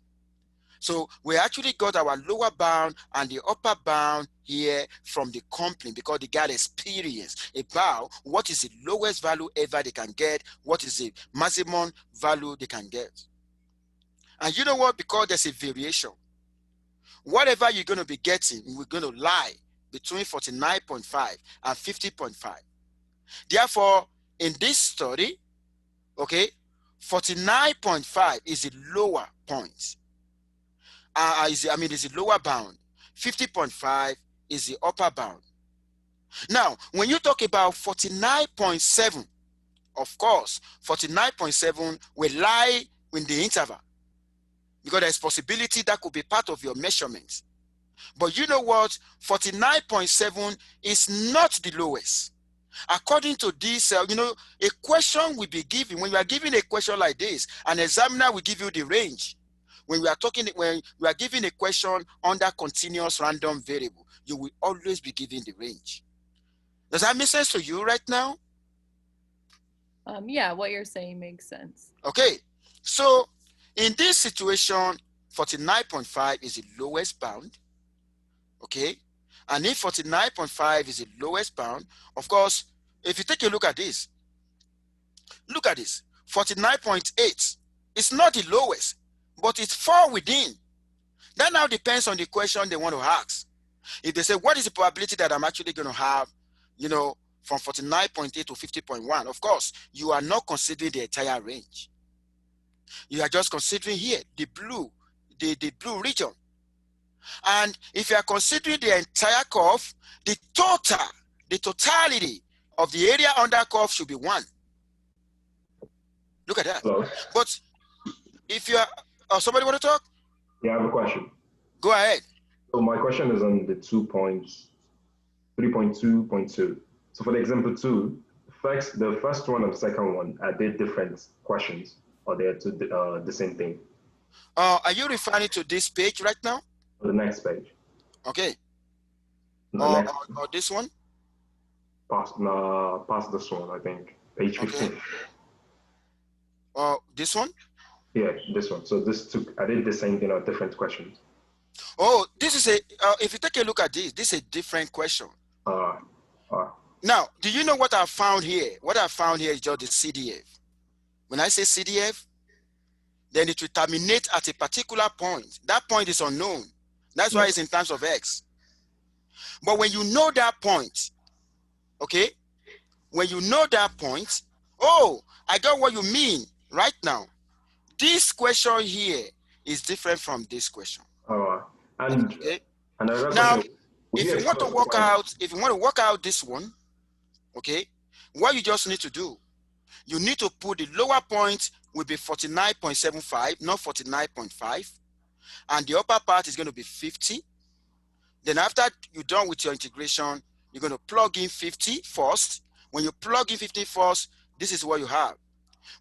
S1: So we actually got our lower bound and the upper bound here from the company because they got experience about what is the lowest value ever they can get, what is the maximum value they can get. And you know what? Because there's a variation, whatever you're going to be getting, we're going to lie between 49.5 and 50.5. Therefore, in this study, okay, 49.5 is the lower point. Is the lower bound. 50.5 is the upper bound. Now, when you talk about 49.7, of course, 49.7 will lie in the interval because there's possibility that could be part of your measurements. But you know what? 49.7 is not the lowest. According to this, a question will be given. When you are given a question like this, an examiner will give you the range. When we are giving a question under continuous random variable, you will always be given the range. Does that make sense to you right now?
S4: Yeah, what you're saying makes sense.
S1: Okay, so in this situation, 49.5 is the lowest bound. Okay, and if 49.5 is the lowest bound, of course, if you take a look at this, 49.8 is not the lowest, but it's far within. That now depends on the question they want to ask. If they say, what is the probability that I'm actually going to have, from 49.8 to 50.1, of course, you are not considering the entire range. You are just considering here, the blue region. And if you are considering the entire curve, the totality of the area under curve should be 1. Look at that.
S5: Hello.
S1: But if you are, somebody want to talk?
S5: Yeah, I have a question.
S1: Go ahead.
S5: So my question is on the 3.2.2. So for the example 2, the first one and the second one, are they different questions or they're the same thing?
S1: Are you referring to this page right now?
S5: On the next page.
S1: Okay.
S5: Or
S1: this one?
S5: Past this one, I think. Page 15.
S1: Okay. This one?
S5: Yeah, this one. So I did the same thing or different questions?
S1: Oh, this is if you take a look at this is a different question. Now, do you know what I found here? What I found here is just the CDF. When I say CDF, then it will terminate at a particular point. That point is unknown. That's why it's in terms of X. But when you know that point, okay? When you know that point, oh, I got what you mean right now. This question here is different from this question.
S5: Okay.
S1: Now, if you want to work out this one, okay, what you just need to do, you need to put the lower point will be 49.75, not 49.5, and the upper part is going to be 50. Then after you're done with your integration, you're going to plug in 50 first. When you plug in 50 first, this is what you have.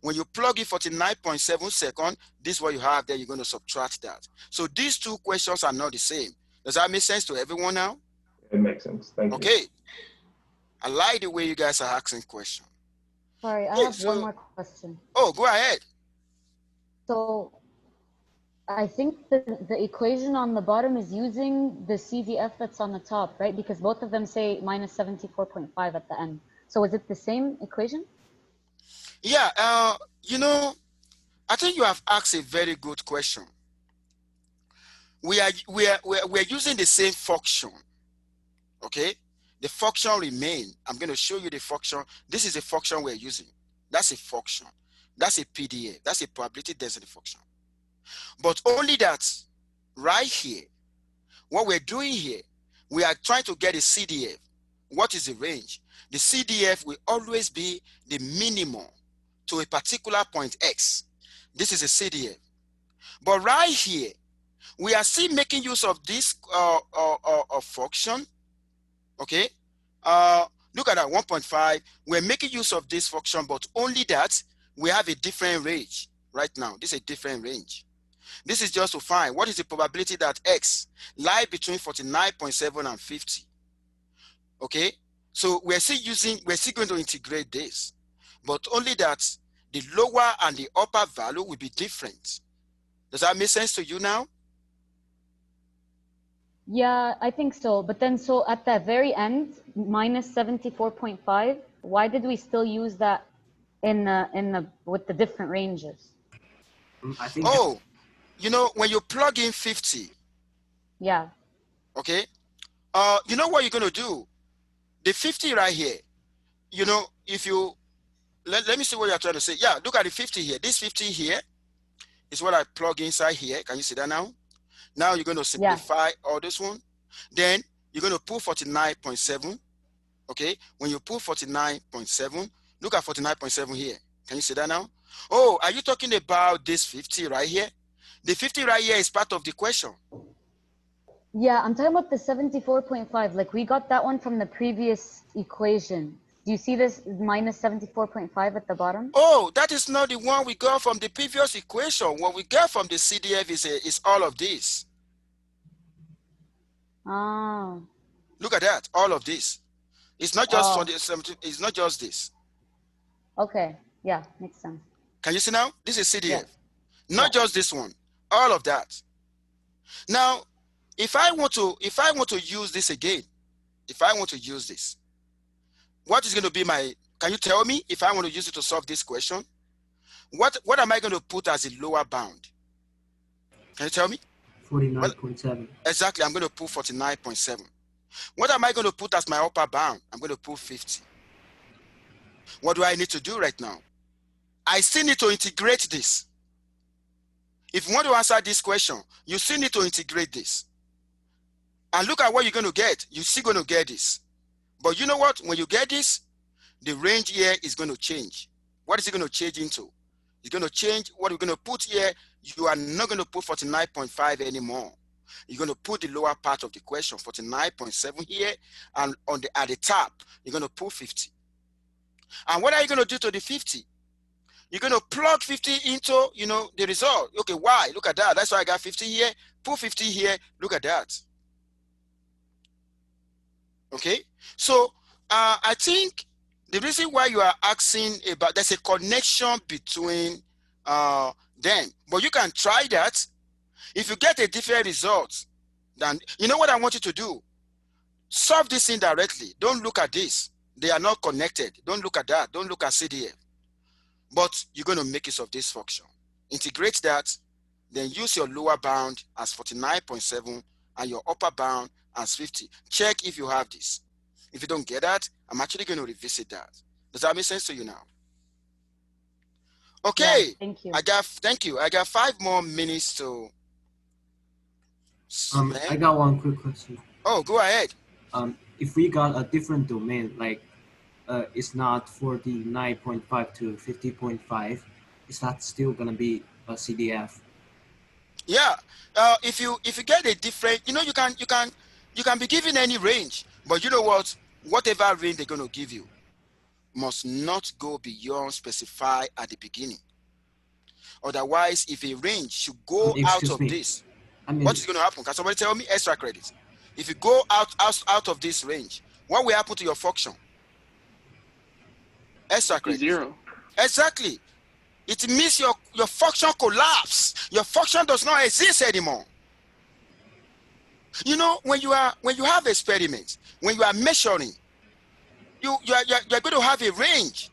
S1: When you plug in 49.7 second, this is what you have. Then you're going to subtract that. So these two questions are not the same. Does that make sense to everyone now?
S5: It makes sense. Thank you.
S1: Okay. I like the way you guys are asking questions.
S6: Sorry, I have one more question.
S1: Oh, go ahead.
S6: So I think the equation on the bottom is using the CDF that's on the top, right? Because both of them say minus 74.5 at the end. So is it the same equation?
S1: Yeah, I think you have asked a very good question. We are using the same function, okay? The function remain. I'm going to show you the function. This is the function we're using. That's a function. That's a PDF. That's a probability density function. But only that right here, what we're doing here, we are trying to get a CDF. What is the range? The CDF will always be the minimum to a particular point X. This is a CDF. But right here, we are still making use of this function. Okay, look at that 1.5. We're making use of this function, but only that we have a different range right now. This is a different range. This is just to find what is the probability that X lie between 49.7 and 50. Okay, so we're still going to integrate this, but only that the lower and the upper value will be different. Does that make sense to you now?
S6: Yeah, I think so. But then, so at the very end, minus 74.5, why did we still use that with the different ranges?
S7: I think.
S1: Oh, you know, when you plug in 50,
S6: Yeah.
S1: okay, you know what you're going to do? The 50 right here, you know, if you, let me see what you're trying to say. Yeah, look at the 50 here. This 50 here is what I plug inside here. Can you see that now? Now you're going to simplify all this one. Then you're going to put 49.7. Okay, when you put 49.7, look at 49.7 here. Can you see that now? Oh, are you talking about this 50 right here? The 50 right here is part of the question.
S6: Yeah, I'm talking about the 74.5. Like we got that one from the previous equation. Do you see this minus 74.5 at the bottom?
S1: Oh, that is not the one we got from the previous equation. What we get from the CDF is all of this.
S6: Oh.
S1: Look at that, all of this. It's not just it's not just this.
S6: Okay. Yeah, makes sense.
S1: Can you see now? This is CDF.
S6: Yeah.
S1: Not just this one. All of that. Now, if I want to use this again, if I want to use this, what is going to be my, can you tell me if I want to use it to solve this question? What am I going to put as a lower bound? Can you tell me?
S7: 49.7.
S1: Exactly, I'm going to put 49.7. What am I going to put as my upper bound? I'm going to put 50. What do I need to do right now? I still need to integrate this. If you want to answer this question, you still need to integrate this. And look at what you're going to get. You're still going to get this. But you know what? When you get this, the range here is going to change. What is it going to change into? It's going to change. What we're going to put here, you are not going to put 49.5 anymore. You're going to put the lower part of the question, 49.7 here, and at the top, you're going to put 50. And what are you going to do to the 50? You're going to plug 50 into, you know, the result. Okay, why? Look at that. That's why I got 50 here. Put 50 here. Look at that. Okay, so I think the reason why you are asking about, there's a connection between them, but you can try that. If you get a different result, then you know what I want you to do? Solve this indirectly. Don't look at this. They are not connected. Don't look at that. Don't look at CDF. But you're going to make use of this function. Integrate that, then use your lower bound as 49.7 and your upper bound as 50. Check if you have this. If you don't get that, I'm actually going to revisit that. Does that make sense to you now? Okay.
S6: Yeah, thank you.
S1: Thank you. I got 5 more minutes to spend.
S7: I got one quick question.
S1: Oh, go ahead.
S7: If we got a different domain, like it's not 49.5 to 50.5, is that still gonna be a CDF?
S1: Yeah. If you get a different, you know, you can be given any range, but you know what? Whatever range they're going to give you must not go beyond specified at the beginning. Otherwise, if a range should go out of this, what is going to happen? Can somebody tell me? Extra credit. If you go out of this range, what will happen to your function? Extra credit.
S2: 0.
S1: Exactly. It means your function collapse. Your function does not exist anymore. You know, when you have experiments, when you are measuring, you're going to have a range.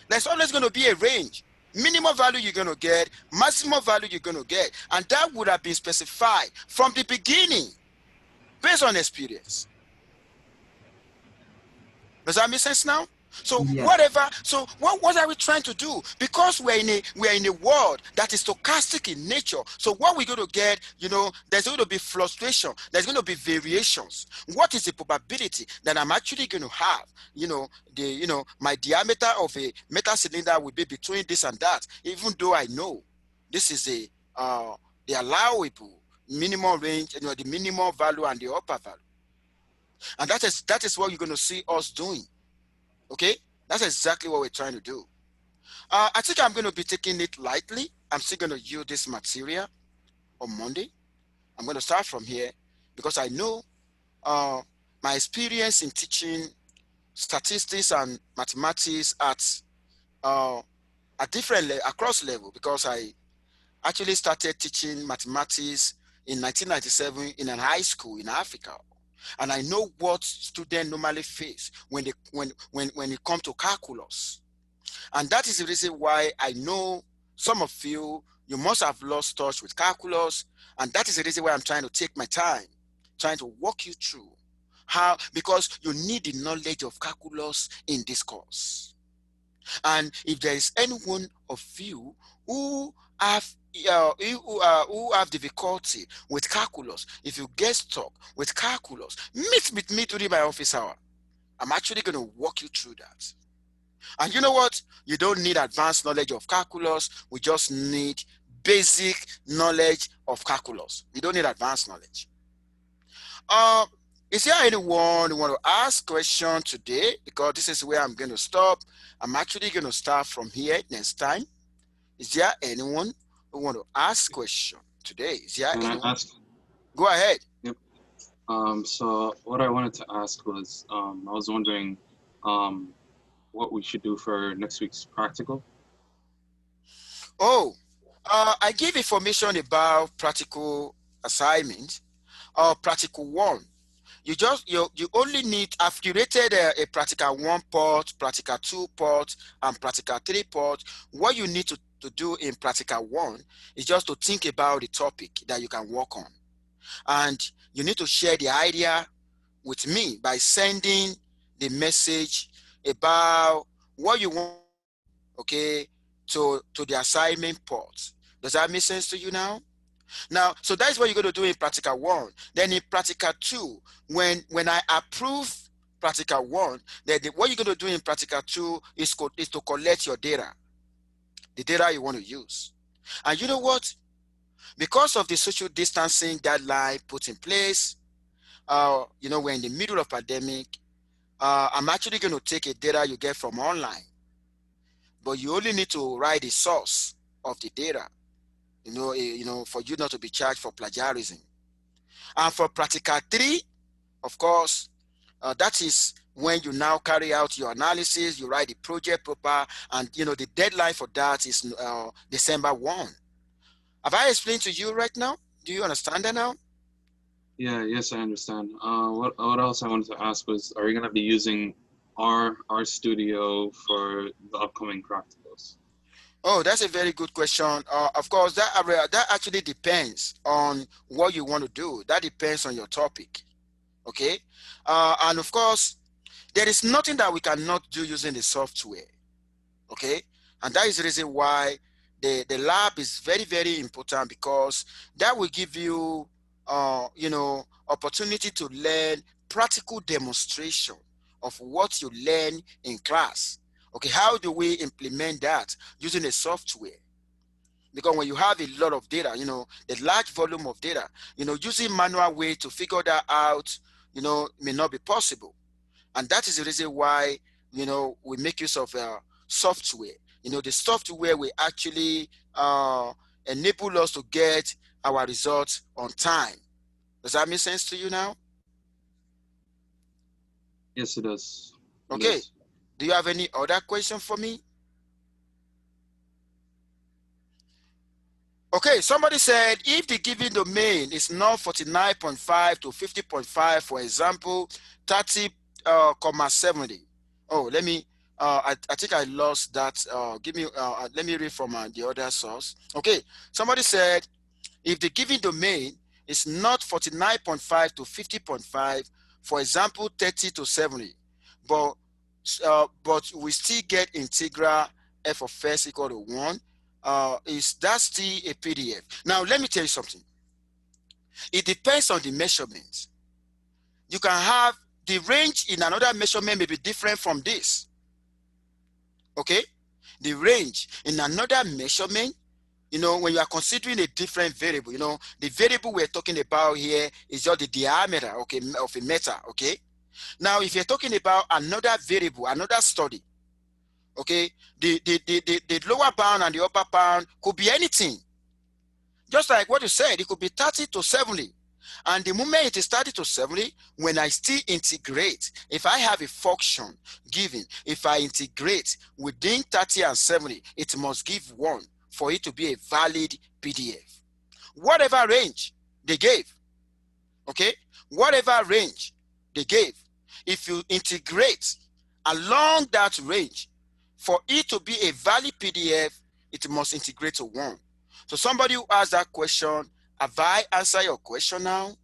S1: There's always going to be a range. Minimum value you're going to get, maximum value you're going to get, and that would have been specified from the beginning based on experience. Does that make sense now? So
S7: Yeah.
S1: so what are we trying to do? Because we're in a world that is stochastic in nature. So what we're going to get, you know, there's going to be fluctuation, there's going to be variations. What is the probability that I'm actually going to have, you know, my diameter of a metal cylinder will be between this and that, even though I know this is the allowable minimum range, you know, the minimum value and the upper value. And that is what you're going to see us doing. Okay, that's exactly what we're trying to do. I think I'm going to be taking it lightly. I'm still going to use this material on Monday. I'm going to start from here because I know my experience in teaching statistics and mathematics at a different across level, because I actually started teaching mathematics in 1997 in a high school in Africa. And I know what students normally face when it comes to calculus. And that is the reason why I know some of you must have lost touch with calculus. And that is the reason why I'm trying to take my time, trying to walk you through how, because you need the knowledge of calculus in this course. And if there is anyone of you who have who have difficulty with calculus, if you get stuck with calculus, meet with me during my office hour. I'm actually going to walk you through that. And you know what? You don't need advanced knowledge of calculus. We just need basic knowledge of calculus. You don't need advanced knowledge. Is there anyone who want to ask question today? Because this is where I'm going to stop. I'm actually going to start from here next time. Is there anyone who want to ask question today? Is there
S2: Can I
S1: anyone?
S2: ask?
S1: Go ahead.
S2: Yep. So what I wanted to ask was, I was wondering, what we should do for next week's practical.
S1: Oh, I give information about practical assignment or practical one. You only need, I've curated a practical 1 port, practical 2 port, and practical 3 port. What you need to do in practical 1 is just to think about the topic that you can work on. And you need to share the idea with me by sending the message about what you want, okay, to the assignment port. Does that make sense to you now? Now, so that's what you're going to do in practical 1. Then in practical 2, when I approve practical 1, then what you're going to do in practical 2 is to collect your data, the data you want to use. And you know what? Because of the social distancing guideline put in place, you know, we're in the middle of pandemic. I'm actually going to take a data you get from online, but you only need to write the source of the data. You know, for you not to be charged for plagiarism. And for practical 3, of course, that is when you now carry out your analysis, you write the project proper, and you know the deadline for that is December 1. Have I explained to you right now? Do you understand that now?
S2: Yeah, yes, I understand. What else I wanted to ask was, are we gonna be using our studio for the upcoming practicals?
S1: Oh, that's a very good question. Of course, that actually depends on what you want to do. That depends on your topic. Okay, and of course, there is nothing that we cannot do using the software. Okay, and that is the reason why the lab is very, very important, because that will give you you know, opportunity to learn practical demonstration of what you learn in class. Okay, how do we implement that using a software? Because when you have a lot of data, you know, the large volume of data, you know, using manual way to figure that out, you know, may not be possible. And that is the reason why, you know, we make use of software. You know, the software will actually enable us to get our results on time. Does that make sense to you now?
S2: Yes, it does. It
S1: Okay.
S2: does.
S1: Do you have any other question for me? Okay, somebody said if the given domain is not 49.5 to 50.5, for example, 30,70. Oh, let me, I think I lost that. Let me read from the other source. Okay, somebody said if the given domain is not 49.5 to 50.5, for example, 30 to 70, but we still get integral f of s equal to 1, is that still a PDF? Now, let me tell you something. It depends on the measurement. You can have the range in another measurement may be different from this. Okay? The range in another measurement, you know, when you are considering a different variable, you know, the variable we're talking about here is just the diameter, okay, of a metal, okay? Now, if you're talking about another variable, another study, okay, the lower bound and the upper bound could be anything. Just like what you said, it could be 30 to 70. And the moment it is 30 to 70, when I still integrate, if I have a function given, if I integrate within 30 and 70, it must give 1 for it to be a valid PDF. Whatever range they gave, okay? Whatever range they gave, if you integrate along that range, for it to be a valid PDF, it must integrate to 1. So somebody who asked that question, have I answered your question now?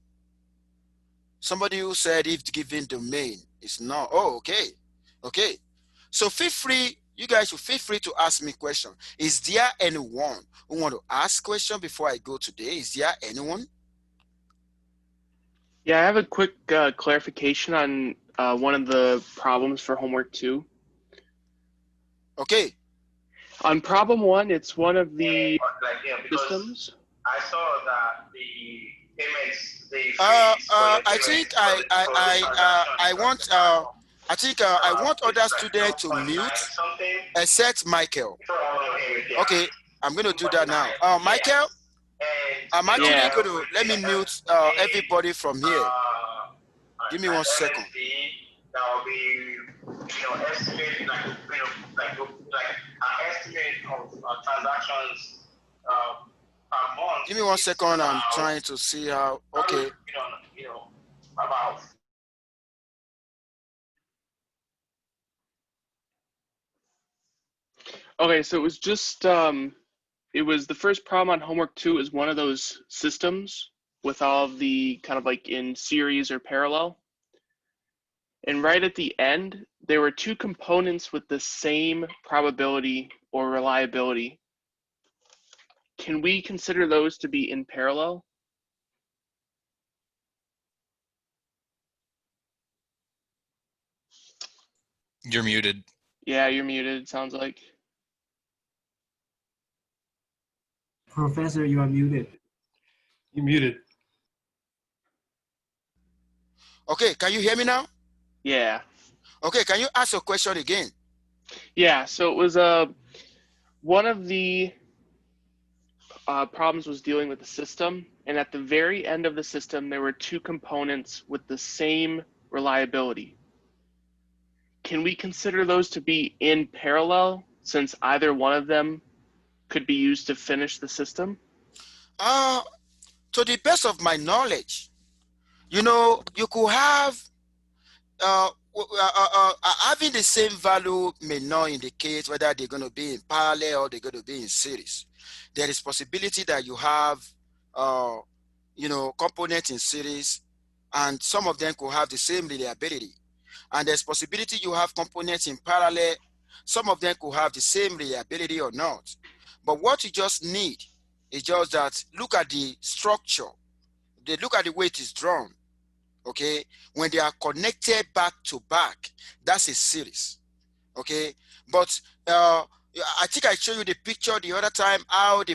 S1: Somebody who said if given domain is not. Oh, okay. Okay. So feel free, you guys should feel free to ask me question. Is there anyone who want to ask question before I go today? Is there anyone?
S8: Yeah, I have a quick clarification on one of the problems for homework 2.
S1: Okay.
S8: On problem 1, it's one of the
S9: because
S8: systems.
S9: I saw that the payments, the
S1: I think I want other students to mute except Michael. Okay, I'm going to do that now. Michael, I'm actually going to let me mute everybody from here. Give me 1 second.
S9: That will be, estimate like an estimate of transactions per month.
S1: Give me 1 second. I'm trying to see how. Okay.
S9: About.
S8: Okay, so it was just it was the first problem on homework 2 is one of those systems with all of the kind of like in series or parallel. And right at the end, there were 2 components with the same probability or reliability. Can we consider those to be in parallel?
S10: You're muted.
S8: Yeah, you're muted, it sounds like.
S7: Professor, you are muted.
S11: You're muted.
S1: Okay, can you hear me now?
S8: Yeah.
S1: Okay, can you ask your question again?
S8: Yeah, so it was one of the problems was dealing with the system, and at the very end of the system, there were 2 components with the same reliability. Can we consider those to be in parallel, since either one of them could be used to finish the system?
S1: To the best of my knowledge, you could have having the same value may not indicate whether they're going to be in parallel or they're going to be in series. There is possibility that you have, components in series, and some of them could have the same reliability. And there's possibility you have components in parallel. Some of them could have the same reliability or not. But what you just need is just that look at the structure. They look at the way it is drawn. Okay, when they are connected back to back, that's a series. Okay, but I think I showed you the picture the other time how the